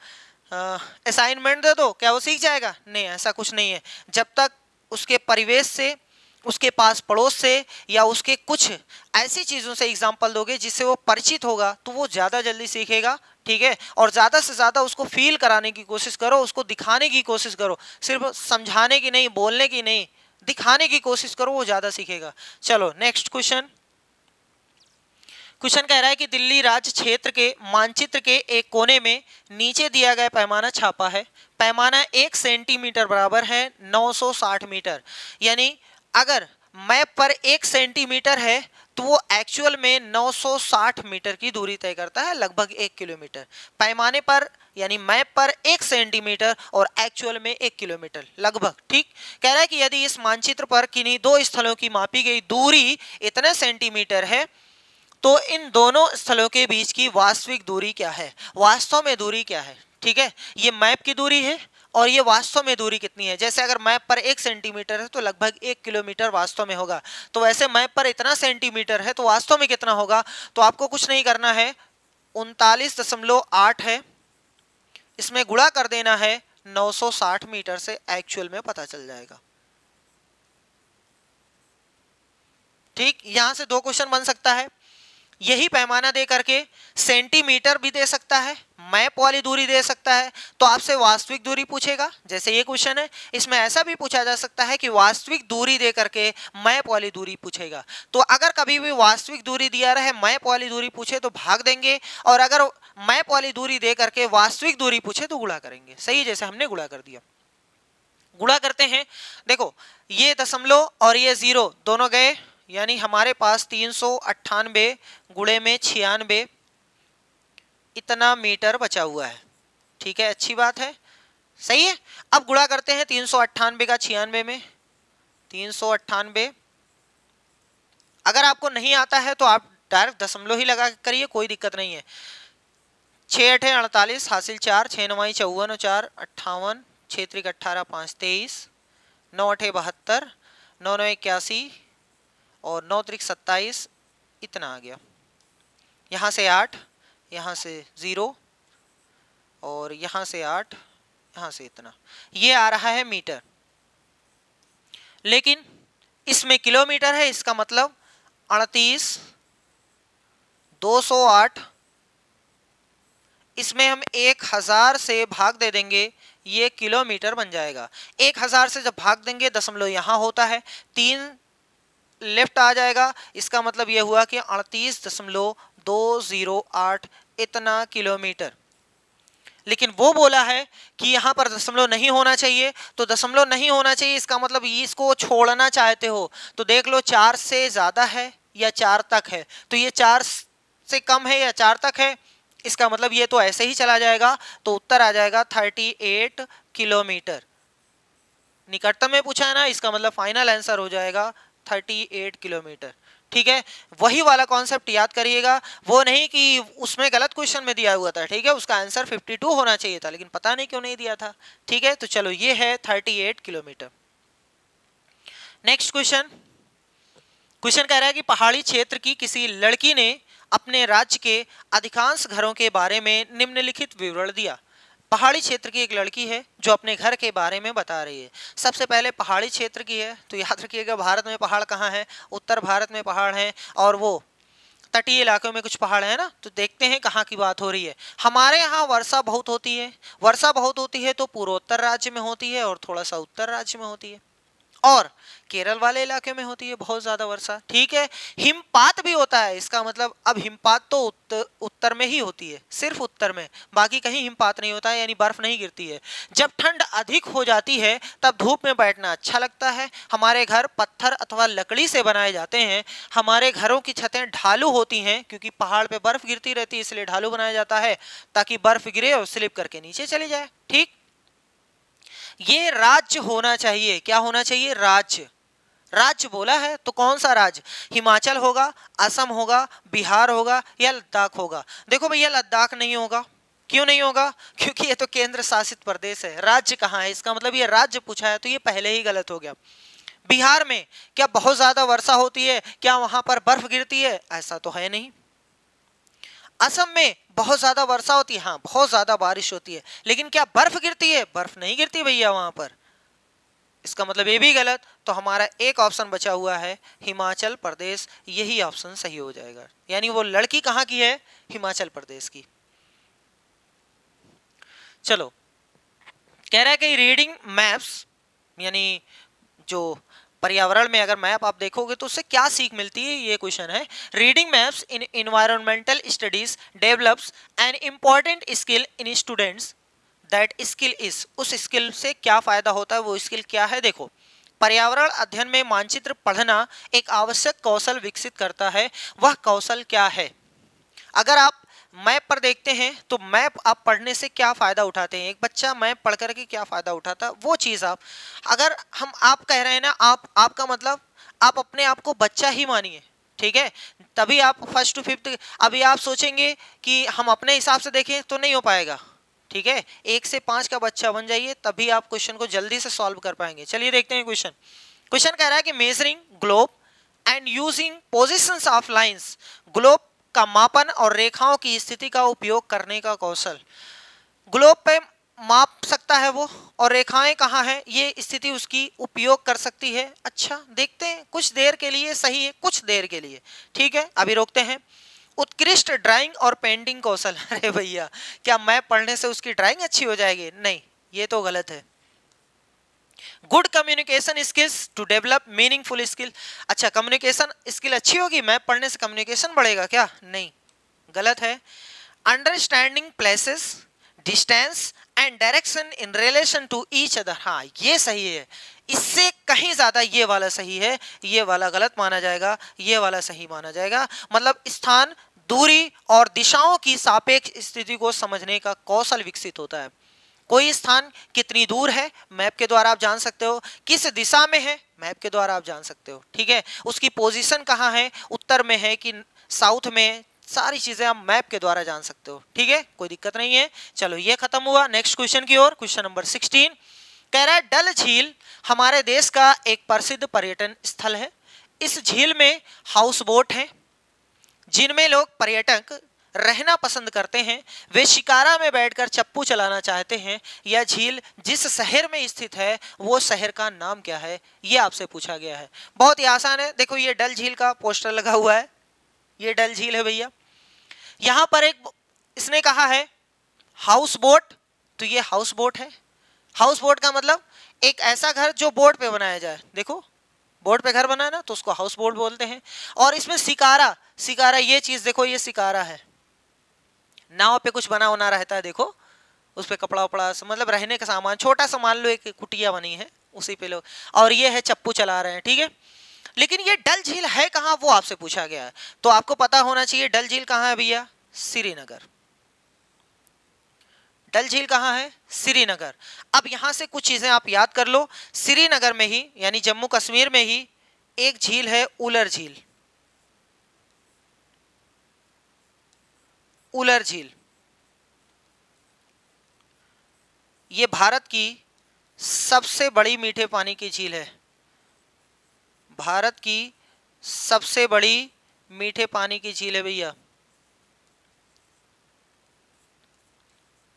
असाइनमेंट दे दो, क्या वो सीख जाएगा? नहीं, ऐसा कुछ नहीं है। जब तक उसके परिवेश से, उसके पास पड़ोस से या उसके कुछ ऐसी चीज़ों से एग्जाम्पल दोगे जिससे वो परिचित होगा तो वो ज़्यादा जल्दी सीखेगा। ठीक है, और ज़्यादा से ज़्यादा उसको फील कराने की कोशिश करो, उसको दिखाने की कोशिश करो, सिर्फ समझाने की नहीं, बोलने की नहीं, दिखाने की कोशिश करो, वो ज़्यादा सीखेगा। चलो नेक्स्ट क्वेश्चन कह रहा है कि दिल्ली राज्य क्षेत्र के मानचित्र के एक कोने में नीचे दिया गया पैमाना छापा है। पैमाना 1 सेंटीमीटर बराबर है 960 मीटर, यानी अगर मैप पर 1 सेंटीमीटर है तो वो एक्चुअल में 960 मीटर की दूरी तय करता है, लगभग 1 किलोमीटर। पैमाने पर यानी मैप पर 1 सेंटीमीटर और एक्चुअल में 1 किलोमीटर लगभग। ठीक, कह रहा है कि यदि इस मानचित्र पर किन्हीं दो स्थलों की मापी गई दूरी इतने सेंटीमीटर है तो इन दोनों स्थलों के बीच की वास्तविक दूरी क्या है, वास्तव में दूरी क्या है। ठीक है, ये मैप की दूरी है और ये वास्तव में दूरी कितनी है। जैसे अगर मैप पर 1 सेंटीमीटर है तो लगभग 1 किलोमीटर वास्तव में होगा, तो वैसे मैप पर इतना सेंटीमीटर है तो वास्तव में कितना होगा। तो आपको कुछ नहीं करना है, 39.8 है, इसमें गुणा कर देना है 960 मीटर से, एक्चुअल में पता चल जाएगा। ठीक, यहां से 2 क्वेश्चन बन सकता है। यही पैमाना दे करके सेंटीमीटर भी दे सकता है, मैप वाली दूरी दे सकता है, तो आपसे वास्तविक दूरी पूछेगा। जैसे ये क्वेश्चन है, इसमें ऐसा भी पूछा जा सकता है कि वास्तविक दूरी दे करके मैप वाली दूरी पूछेगा। तो अगर कभी भी वास्तविक दूरी दिया रहे, मैप वाली दूरी पूछे तो भाग देंगे, और अगर मैप वाली दूरी दे करके वास्तविक दूरी पूछे तो गुणा करेंगे। सही, जैसे हमने गुणा कर दिया। गुणा करते हैं, देखो ये दशमलव और ये 0 दोनों गए, यानी हमारे पास 398 गुणे में 96 इतना मीटर बचा हुआ है। ठीक है, अच्छी बात है, सही है। अब गुणा करते हैं 398 का 96 में, 398। अगर आपको नहीं आता है तो आप डायरेक्ट दशमलव ही लगा करिए, कोई दिक्कत नहीं है। 6 8 48 हासिल 4, 6 9 54 और 4 58, 6 3 18 5 23, 9 8 72, 9 9 81 और 9 3 27, इतना आ गया। यहाँ से 8, यहाँ से 0 और यहाँ से 8, यहाँ से इतना, ये आ रहा है मीटर। लेकिन इसमें किलोमीटर है, इसका मतलब 38 208, इसमें हम 1000 से भाग दे देंगे, ये किलोमीटर बन जाएगा। 1000 से जब भाग देंगे, दशमलव यहाँ होता है, 3 लेफ्ट आ जाएगा, इसका मतलब यह हुआ कि 38.208 इतना किलोमीटर। लेकिन वो बोला है कि यहाँ पर दशमलव नहीं होना चाहिए, तो दशमलव नहीं होना चाहिए इसका मतलब इसको छोड़ना चाहते हो तो देख लो 4 से ज़्यादा है या 4 तक है, तो ये 4 से कम है या 4 तक है, इसका मतलब ये तो ऐसे ही चला जाएगा, तो उत्तर आ जाएगा 38 किलोमीटर। निकटतम में पूछा है ना, इसका मतलब फाइनल आंसर हो जाएगा 38 किलोमीटर। ठीक है, वही वाला कॉन्सेप्ट याद करिएगा, वो नहीं कि उसमें गलत क्वेश्चन में दिया हुआ था। ठीक है, उसका आंसर 52 होना चाहिए था, लेकिन पता नहीं क्यों नहीं दिया था। ठीक है, तो चलो ये है 38 किलोमीटर। नेक्स्ट क्वेश्चन कह रहा है कि पहाड़ी क्षेत्र की किसी लड़की ने अपने राज्य के अधिकांश घरों के बारे में निम्नलिखित विवरण दिया। पहाड़ी क्षेत्र की एक लड़की है जो अपने घर के बारे में बता रही है। सबसे पहले पहाड़ी क्षेत्र की है, तो याद रखिएगा भारत में पहाड़ कहाँ है, उत्तर भारत में पहाड़ हैं, और वो तटीय इलाकों में कुछ पहाड़ है ना, तो देखते हैं कहाँ की बात हो रही है। हमारे यहाँ वर्षा बहुत होती है, वर्षा बहुत होती है तो पूर्वोत्तर राज्य में होती है और थोड़ा सा उत्तर राज्य में होती है, और केरल वाले इलाके में होती है बहुत ज्यादा वर्षा, ठीक है। हिमपात भी होता है, इसका मतलब अब हिमपात तो उत्तर में ही होती है, सिर्फ उत्तर में, बाकी कहीं हिमपात नहीं होता है, यानी बर्फ नहीं गिरती है। जब ठंड अधिक हो जाती है तब धूप में बैठना अच्छा लगता है। हमारे घर पत्थर अथवा लकड़ी से बनाए जाते हैं। हमारे घरों की छतें ढालू होती हैं, क्योंकि पहाड़ पे बर्फ गिरती रहती है, इसलिए ढालू बनाया जाता है ताकि बर्फ गिरे और स्लिप करके नीचे चली जाए, ठीक। ये राज्य होना चाहिए, क्या होना चाहिए, राज्य। राज्य बोला है तो कौन सा राज्य, हिमाचल होगा, असम होगा, बिहार होगा या लद्दाख होगा। देखो भैया लद्दाख नहीं होगा, क्यों नहीं होगा, क्योंकि ये तो केंद्र शासित प्रदेश है। राज्य कहाँ है, इसका मतलब ये राज्य पूछा है तो ये पहले ही गलत हो गया। बिहार में क्या बहुत ज्यादा वर्षा होती है, क्या वहां पर बर्फ गिरती है, ऐसा तो है नहीं। असम में बहुत ज्यादा वर्षा होती है, हाँ बहुत ज्यादा बारिश होती है, लेकिन क्या बर्फ गिरती है, बर्फ नहीं गिरती भैया वहां पर, इसका मतलब ये भी गलत। तो हमारा एक ऑप्शन बचा हुआ है हिमाचल प्रदेश, यही ऑप्शन सही हो जाएगा, यानी वो लड़की कहाँ की है, हिमाचल प्रदेश की। चलो, कह रहा है कि रीडिंग मैप्स, यानी जो पर्यावरण में अगर मैप आप देखोगे तो उससे क्या सीख मिलती है, ये क्वेश्चन है। Reading maps in environmental studies develops an important skill in students, that skill is, उस स्किल से क्या फायदा होता है, वो स्किल क्या है। देखो, पर्यावरण अध्ययन में मानचित्र पढ़ना एक आवश्यक कौशल विकसित करता है, वह कौशल क्या है। अगर आप मैप पर देखते हैं तो मैप आप पढ़ने से क्या फायदा उठाते हैं, एक बच्चा मैप पढ़ करके क्या फायदा उठाता है, वो चीज आप, अगर हम आप कह रहे हैं ना, आपका मतलब आप अपने आप को बच्चा ही मानिए, ठीक है, तभी आप फर्स्ट टू फिफ्थ। अभी आप सोचेंगे कि हम अपने हिसाब से देखें तो नहीं हो पाएगा, ठीक है, 1 से 5 का बच्चा बन जाइए, तभी आप क्वेश्चन को जल्दी से सॉल्व कर पाएंगे। चलिए देखते हैं क्वेश्चन। क्वेश्चन कह रहा है कि measuring globe and using positions of lines, globe का मापन और रेखाओं की स्थिति का उपयोग करने का कौशल। ग्लोब पे माप सकता है वो, और रेखाएं कहाँ हैं, ये स्थिति उसकी उपयोग कर सकती है। अच्छा देखते हैं, कुछ देर के लिए सही है, कुछ देर के लिए, ठीक है, अभी रोकते हैं। उत्कृष्ट ड्राइंग और पेंटिंग कौशल, अरे भैया क्या मैप पढ़ने से उसकी ड्राइंग अच्छी हो जाएगी, नहीं, ये तो गलत है। Good communication skills to develop meaningful skill, अच्छा कम्युनिकेशन स्किल अच्छी होगी, मैप पढ़ने से कम्युनिकेशन बढ़ेगा क्या, नहीं, गलत है। Understanding places, distance and direction in relation to each other, हाँ ये सही है, इससे कहीं ज्यादा ये वाला सही है, ये वाला गलत माना जाएगा, ये वाला सही माना जाएगा। मतलब स्थान, दूरी और दिशाओं की सापेक्ष स्थिति को समझने का कौशल विकसित होता है। कोई स्थान कितनी दूर है, मैप के द्वारा आप जान सकते हो, किस दिशा में है, मैप के द्वारा आप जान सकते हो, ठीक है, उसकी पोजीशन कहाँ है, उत्तर में है कि साउथ में, सारी चीजें आप मैप के द्वारा जान सकते हो, ठीक है, कोई दिक्कत नहीं है। चलो ये खत्म हुआ, नेक्स्ट क्वेश्चन की ओर। क्वेश्चन नंबर 16 कह रहा है डल झील हमारे देश का एक प्रसिद्ध पर्यटन स्थल है। इस झील में हाउस बोट है जिनमें लोग पर्यटक रहना पसंद करते हैं। वे शिकारा में बैठकर चप्पू चलाना चाहते हैं। यह झील जिस शहर में स्थित है वो शहर का नाम क्या है, ये आपसे पूछा गया है। बहुत ही आसान है, देखो ये डल झील का पोस्टर लगा हुआ है, ये डल झील है भैया। यहां पर एक इसने कहा है हाउस बोट, तो ये हाउस बोट है। हाउस बोट का मतलब एक ऐसा घर जो बोट पे बनाया जाए, देखो बोट पे घर बना है ना, तो उसको हाउस बोट बोलते हैं। और इसमें शिकारा, शिकारा ये चीज देखो, ये शिकारा है, नाव पे कुछ बना होना रहता है, देखो उस पे कपड़ा वपड़ा, मतलब रहने का सामान, छोटा सा मान लो एक कुटिया बनी है, उसी पे लोग, और ये है चप्पू चला रहे हैं, ठीक है। लेकिन ये डल झील है कहाँ, वो आपसे पूछा गया है, तो आपको पता होना चाहिए डल झील कहाँ है भैया, श्रीनगर। डल झील कहाँ है, श्रीनगर। अब यहां से कुछ चीजें आप याद कर लो, श्रीनगर में ही यानी जम्मू कश्मीर में ही एक झील है उलर झील, उलर झील। ये भारत की सबसे बड़ी मीठे पानी की झील है, भारत की सबसे बड़ी मीठे पानी की झील है भैया,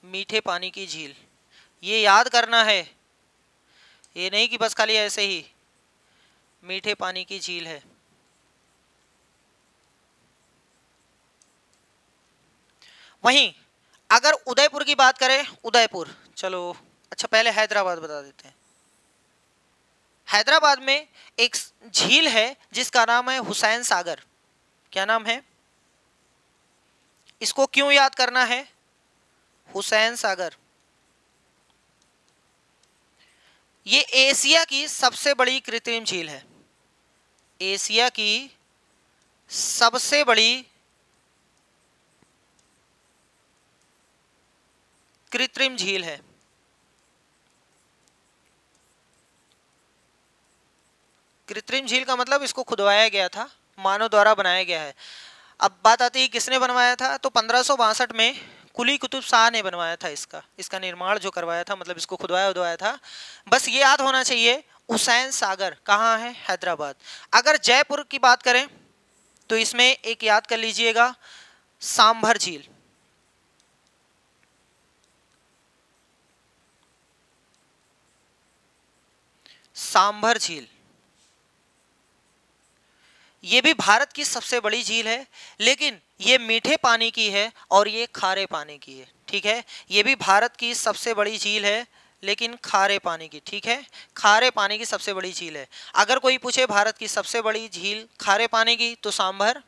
मीठे पानी की झील, ये याद करना है, ये नहीं कि बस खाली ऐसे ही, मीठे पानी की झील है। वहीं अगर उदयपुर की बात करें, उदयपुर, चलो अच्छा पहले हैदराबाद बता देते हैं। हैदराबाद में एक झील है जिसका नाम है हुसैन सागर। क्या नाम है? इसको क्यों याद करना है? हुसैन सागर। ये एशिया की सबसे बड़ी कृत्रिम झील है। एशिया की सबसे बड़ी कृत्रिम झील है। कृत्रिम झील का मतलब इसको खुदवाया गया था, मानव द्वारा बनाया गया है। अब बात आती है किसने बनवाया था, तो 1562 में कुली कुतुब शाह ने बनवाया था। इसका निर्माण जो करवाया था, मतलब इसको खुदवाया उदवाया था। बस ये याद होना चाहिए, हुसैन सागर कहाँ है? हैदराबाद। अगर जयपुर की बात करें तो इसमें एक याद कर लीजिएगा, सांभर झील। सांभर झील ये भी भारत की सबसे बड़ी झील है, लेकिन ये मीठे पानी की है और ये खारे पानी की है। ठीक है, ये भी भारत की सबसे बड़ी झील है लेकिन खारे पानी की। ठीक है, खारे पानी की सबसे बड़ी झील है। अगर कोई पूछे भारत की सबसे बड़ी झील खारे पानी की तो सांभर,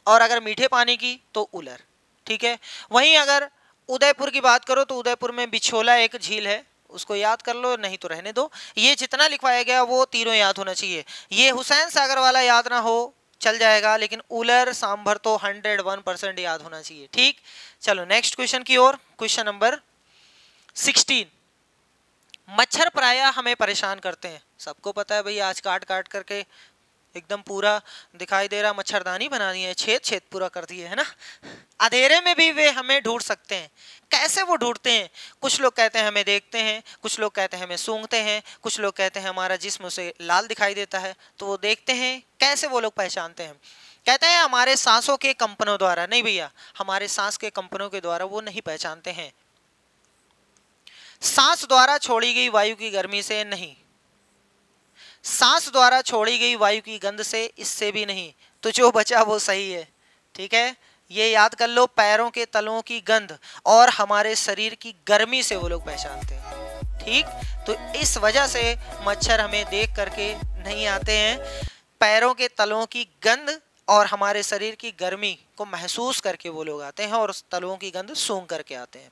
और अगर मीठे पानी की तो उलर। ठीक है, वहीं अगर उदयपुर की बात करो तो उदयपुर में बिछोला एक झील है, उसको याद कर लो, नहीं तो रहने दो। ये जितना लिखवाया गया वो तीनों याद होना चाहिए। ये हुसैन सागर वाला याद ना हो चल जाएगा, लेकिन उलर सांभर तो 101% याद होना चाहिए। ठीक, चलो नेक्स्ट क्वेश्चन की ओर। Question number 16। मच्छर प्रायः हमें परेशान करते हैं, सबको पता है भाई, आज काट काट करके एकदम पूरा दिखाई दे रहा, मच्छरदानी बना दी है, छेद छेद पूरा कर दिए है ना। अंधेरे में भी वे हमें ढूंढ सकते हैं। कैसे वो ढूंढते हैं? कुछ लोग कहते हैं हमें देखते हैं, कुछ लोग कहते हैं हमें सूंघते हैं, कुछ लोग कहते हैं हमारा जिस्म उसे लाल दिखाई देता है तो वो देखते हैं। कैसे वो लोग पहचानते हैं? कहते हैं हमारे सांसों के कंपनों द्वारा। नहीं भैया, हमारे सांस के कंपनों के द्वारा वो नहीं पहचानते हैं। सांस द्वारा छोड़ी गई वायु की गर्मी से नहीं, सांस द्वारा छोड़ी गई वायु की गंध से, इससे भी नहीं, तो जो बचा वो सही है। ठीक है, ये याद कर लो, पैरों के तलों की गंध और हमारे शरीर की गर्मी से वो लोग पहचानते हैं। ठीक, तो इस वजह से मच्छर हमें देख करके नहीं आते हैं, पैरों के तलों की गंध और हमारे शरीर की गर्मी को महसूस करके वो लोग आते हैं और उस तलों की गंध सूंघ करके आते हैं।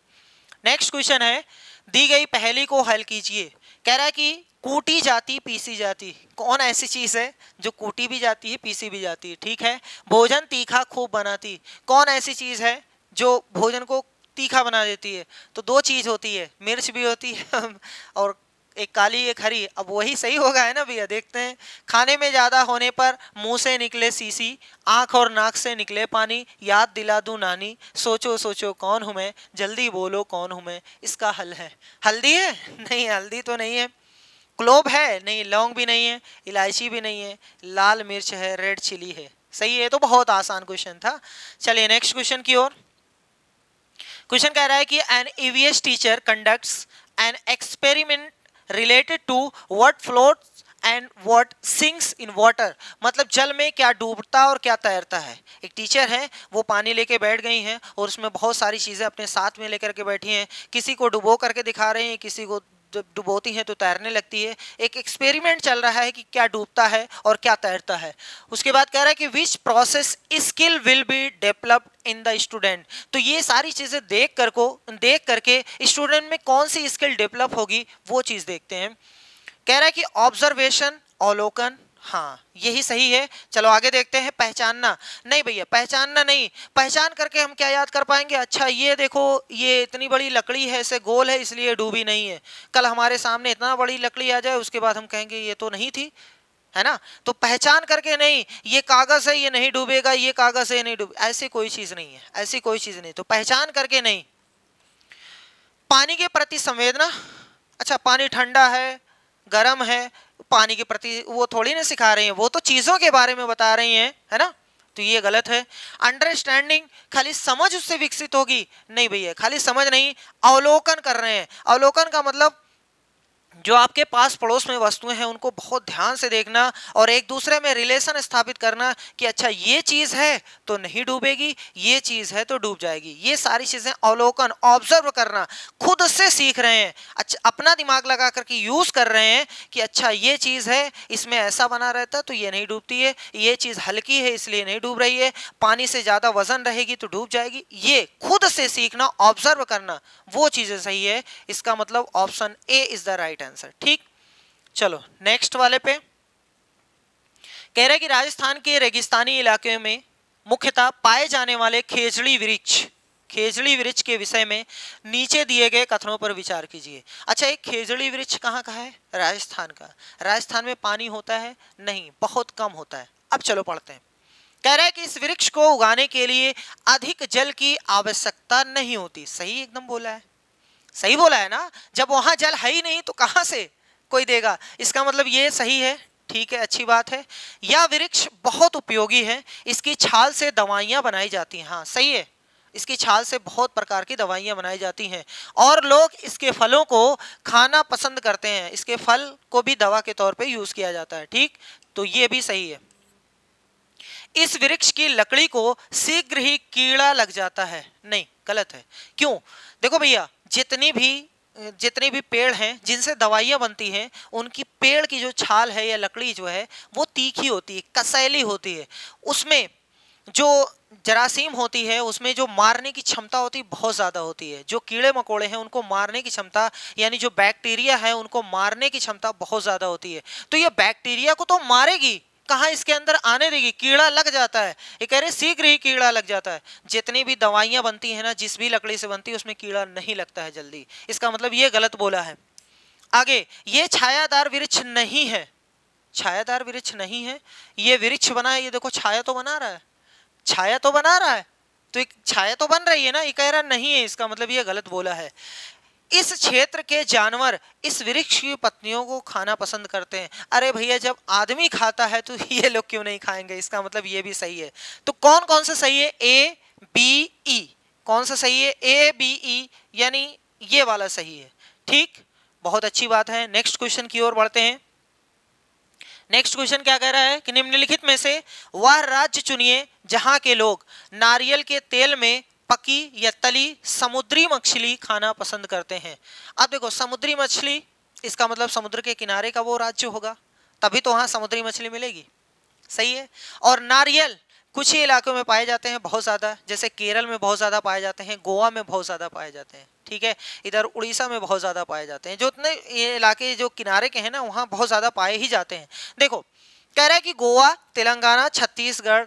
नेक्स्ट क्वेश्चन है, दी गई पहेली को हल कीजिए। कह रहा है कि कूटी जाती पीसी जाती, कौन ऐसी चीज है जो कूटी भी जाती है पीसी भी जाती है? ठीक है, भोजन तीखा खूब बनाती, कौन ऐसी चीज है जो भोजन को तीखा बना देती है? तो दो चीज होती है, मिर्च भी होती है और एक काली एक हरी। अब वही सही होगा है ना भैया, देखते हैं। खाने में ज्यादा होने पर मुंह से निकले सीसी, आंख और नाक से निकले पानी, याद दिला दूं नानी, सोचो सोचो कौन हूं मैं, जल्दी बोलो कौन हूं मैं। इसका हल है, हल्दी है? नहीं, हल्दी तो नहीं है। क्लोव है? नहीं, लौंग भी नहीं है, इलायची भी नहीं है, लाल मिर्च है, रेड चिली है। सही है, तो बहुत आसान क्वेश्चन था। चलिए नेक्स्ट क्वेश्चन की ओर। क्वेश्चन कह रहा है कि an EVS teacher conducts an experiment related to what floats and what sinks in water, मतलब जल में क्या डूबता और क्या तैरता है। एक टीचर है, वो पानी लेके बैठ गई हैं और उसमें बहुत सारी चीजें अपने साथ में लेकर के बैठी हैं, किसी को डुबो करके दिखा रही हैं, किसी को जब डुबोती हैं तो तैरने लगती है। एक एक्सपेरिमेंट चल रहा है कि क्या डूबता है और क्या तैरता है। उसके बाद कह रहा है कि which process skill will be developed in the student, तो ये सारी चीजें देख करके स्टूडेंट में कौन सी स्किल डेवलप होगी वो चीज देखते हैं। कह रहा है कि ऑब्जर्वेशन, अवलोकन, हाँ यही सही है। चलो आगे देखते हैं। पहचानना, नहीं भैया पहचानना नहीं, पहचान करके हम क्या याद कर पाएंगे? अच्छा ये देखो, ये इतनी बड़ी लकड़ी है, इसे गोल है इसलिए डूबी नहीं है। कल हमारे सामने इतना बड़ी लकड़ी आ जाए, उसके बाद हम कहेंगे ये तो नहीं थी, है ना। तो पहचान करके नहीं, ये कागज है ये नहीं डूबेगा, ये कागज है ये नहीं डूबे, ऐसी कोई चीज नहीं है, ऐसी कोई चीज नहीं। तो पहचान करके नहीं। पानी के प्रति संवेदना, अच्छा पानी ठंडा है गर्म है, पानी के प्रति वो थोड़ी ना सिखा रही हैं, वो तो चीजों के बारे में बता रही हैं, है ना। तो ये गलत है। अंडरस्टैंडिंग, खाली समझ उससे विकसित होगी, नहीं भैया खाली समझ नहीं, अवलोकन कर रहे हैं। अवलोकन का मतलब जो आपके पास पड़ोस में वस्तुएं हैं उनको बहुत ध्यान से देखना और एक दूसरे में रिलेशन स्थापित करना कि अच्छा ये चीज है तो नहीं डूबेगी, ये चीज है तो डूब जाएगी। ये सारी चीजें अवलोकन, ऑब्जर्व करना, खुद से सीख रहे हैं, अच्छा अपना दिमाग लगा करके यूज कर रहे हैं कि अच्छा ये चीज है, इसमें ऐसा बना रहता तो ये नहीं डूबती है, ये चीज हल्की है इसलिए नहीं डूब रही है, पानी से ज्यादा वजन रहेगी तो डूब जाएगी। ये खुद से सीखना, ऑब्जर्व करना, वो चीजें सही है। इसका मतलब option A is the right answer. ठीक, चलो नेक्स्ट वाले पे कह रहे कि राजस्थान के रेगिस्तानी इलाके में मुख्यतः पाए जाने वाले खेजड़ी वृक्ष, खेजड़ी वृक्ष के विषय में नीचे दिए गए कथनों पर विचार कीजिए। अच्छा, एक खेजड़ी वृक्ष कहाँ का है? राजस्थान का। राजस्थान में पानी होता है? नहीं, बहुत कम होता है। अब चलो पढ़ते हैं। कह रहा है कि इस वृक्ष को उगाने के लिए अधिक जल की आवश्यकता नहीं होती। सही एकदम बोला है, सही बोला है ना। जब वहां जल है ही नहीं तो कहां से कोई देगा, इसका मतलब ये सही है। ठीक है, अच्छी बात है। यह वृक्ष बहुत उपयोगी है, इसकी छाल से दवाइयां बनाई जाती हैं। हाँ सही है, इसकी छाल से बहुत प्रकार की दवाइयां बनाई जाती हैं और लोग इसके फलों को खाना पसंद करते हैं। इसके फल को भी दवा के तौर पे यूज किया जाता है। ठीक, तो ये भी सही है। इस वृक्ष की लकड़ी को शीघ्र ही कीड़ा लग जाता है। नहीं, गलत है। क्यों? देखो भैया, जितने भी पेड़ हैं जिनसे दवाइयाँ बनती हैं, उनकी पेड़ की जो छाल है या लकड़ी जो है वो तीखी होती है, कसैली होती है। उसमें जो जरासीम होती है, उसमें जो मारने की क्षमता होती है बहुत ज़्यादा होती है। जो कीड़े मकोड़े हैं उनको मारने की क्षमता, यानी जो बैक्टीरिया है उनको मारने की क्षमता बहुत ज़्यादा होती है। तो ये बैक्टीरिया को तो मारेगी, कहाँ इसके अंदर आने देगी? कीड़ा लग जाता है। ये कह रहे शीघ्र ही कीड़ा लग जाता है। जितनी भी दवाइयां बनती है ना, जिस भी लकड़ी से बनती है, उसमें कीड़ा नहीं लगता है जल्दी। इसका मतलब ये गलत बोला है। आगे, ये छायादार वृक्ष नहीं है। छायादार वृक्ष नहीं है, ये वृक्ष बना है। ये देखो छाया तो बना रहा है, छाया तो बना रहा है, तो एक छाया तो बन रही है ना। ये कह रहा नहीं है, इसका मतलब ये गलत बोला है। इस क्षेत्र के जानवर इस वृक्ष की पत्तियों को खाना पसंद करते हैं। अरे भैया, जब आदमी खाता है तो ये लोग क्यों नहीं खाएंगे? इसका मतलब ये भी सही है। तो कौन कौन सा सही है? A B E. कौन सा सही है? ए बी ई, यानी ये वाला सही है। ठीक, बहुत अच्छी बात है। नेक्स्ट क्वेश्चन की ओर बढ़ते हैं। नेक्स्ट क्वेश्चन क्या कह रहा है कि निम्नलिखित में से वह राज्य चुनिए जहां के लोग नारियल के तेल में पकी या तली समुद्री मछली खाना पसंद करते हैं। अब देखो, समुद्री मछली, इसका मतलब समुद्र के किनारे का वो राज्य होगा, तभी तो वहां समुद्री मछली मिलेगी। सही है। और नारियल कुछ ही इलाकों में पाए जाते हैं बहुत ज़्यादा, जैसे केरल में बहुत ज़्यादा पाए जाते हैं, गोवा में बहुत ज़्यादा पाए जाते हैं। ठीक है, इधर उड़ीसा में बहुत ज़्यादा पाए जाते हैं। जो उतने ये इलाके जो किनारे के हैं ना, वहाँ बहुत ज़्यादा पाए ही जाते हैं। देखो, कह रहा है कि गोवा, तेलंगाना, छत्तीसगढ़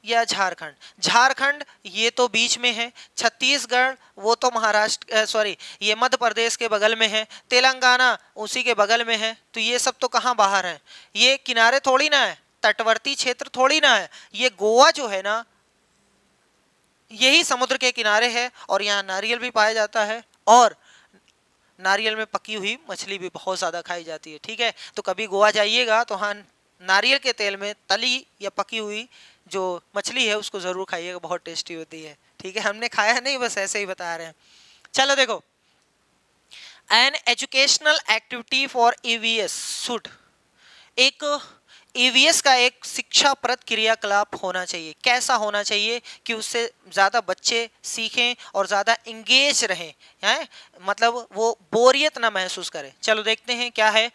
या झारखंड। झारखंड ये तो बीच में है, छत्तीसगढ़ वो तो महाराष्ट्र, सॉरी ये मध्य प्रदेश के बगल में है, तेलंगाना उसी के बगल में है। तो ये सब तो कहाँ बाहर है, ये किनारे थोड़ी ना है, तटवर्ती क्षेत्र थोड़ी ना है। ये गोवा जो है ना, यही समुद्र के किनारे है और यहाँ नारियल भी पाया जाता है और नारियल में पकी हुई मछली भी बहुत ज़्यादा खाई जाती है। ठीक है, तो कभी गोवा जाइएगा तो हाँ, नारियल के तेल में तली या पकी हुई जो मछली है उसको ज़रूर खाइएगा, बहुत टेस्टी होती है। ठीक है, हमने खाया नहीं, बस ऐसे ही बता रहे हैं। चलो देखो, an educational activity for EVS should, एक ईवीएस का एक शिक्षाप्रद क्रियाकलाप होना चाहिए। कैसा होना चाहिए कि उससे ज़्यादा बच्चे सीखें और ज़्यादा इंगेज रहें, हैं, मतलब वो बोरियत ना महसूस करें। चलो देखते हैं क्या है।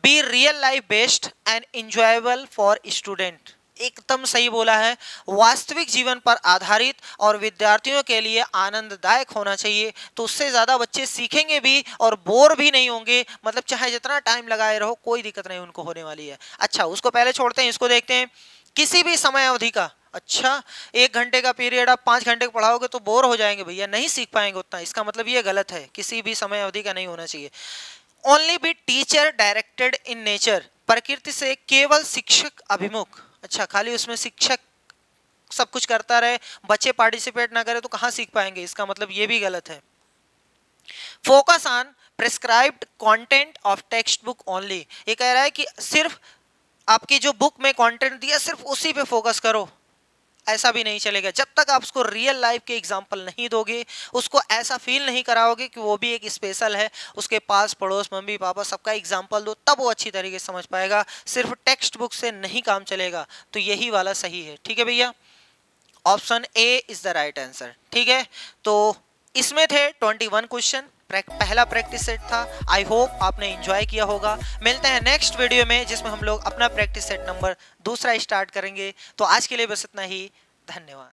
Be real life based and enjoyable for student, एकदम सही बोला है। वास्तविक जीवन पर आधारित और विद्यार्थियों के लिए आनंददायक होना चाहिए, तो उससे ज़्यादा बच्चे सीखेंगे भी और बोर भी नहीं होंगे। मतलब चाहे जितना टाइम लगाए रहो, कोई दिक्कत नहीं उनको होने वाली है। अच्छा, उसको पहले छोड़ते हैं, इसको देखते हैं। किसी भी समय अवधि का, अच्छा 1 घंटे का पीरियड आप 5 घंटे पढ़ाओगे तो बोर हो जाएंगे भैया, नहीं सीख पाएंगे उतना। इसका मतलब ये गलत है, किसी भी समय अवधि का नहीं होना चाहिए। Only B teacher directed in nature, प्रकृति से केवल शिक्षक अभिमुख। अच्छा, खाली उसमें शिक्षक सब कुछ करता रहे, बच्चे पार्टिसिपेट ना करें तो कहाँ सीख पाएंगे? इसका मतलब ये भी गलत है। Focus on prescribed content of text book only, ये कह रहा है कि सिर्फ आपकी जो बुक में कंटेंट दिया सिर्फ उसी पे फोकस करो, ऐसा भी नहीं चलेगा। जब तक आप उसको रियल लाइफ के एग्जाम्पल नहीं दोगे, उसको ऐसा फील नहीं कराओगे कि वो भी एक स्पेशल है, उसके पास पड़ोस मम्मी पापा सबका एग्जाम्पल दो, तब वो अच्छी तरीके से समझ पाएगा। सिर्फ टेक्स्ट बुक से नहीं काम चलेगा। तो यही वाला सही है। ठीक है भैया, option A is the right answer. ठीक है, तो इसमें थे 21 क्वेश्चन, पहला प्रैक्टिस सेट था। आई होप आपने एंजॉय किया होगा। मिलते हैं नेक्स्ट वीडियो में जिसमें हम लोग अपना प्रैक्टिस सेट नंबर दूसरा स्टार्ट करेंगे। तो आज के लिए बस इतना ही। धन्यवाद।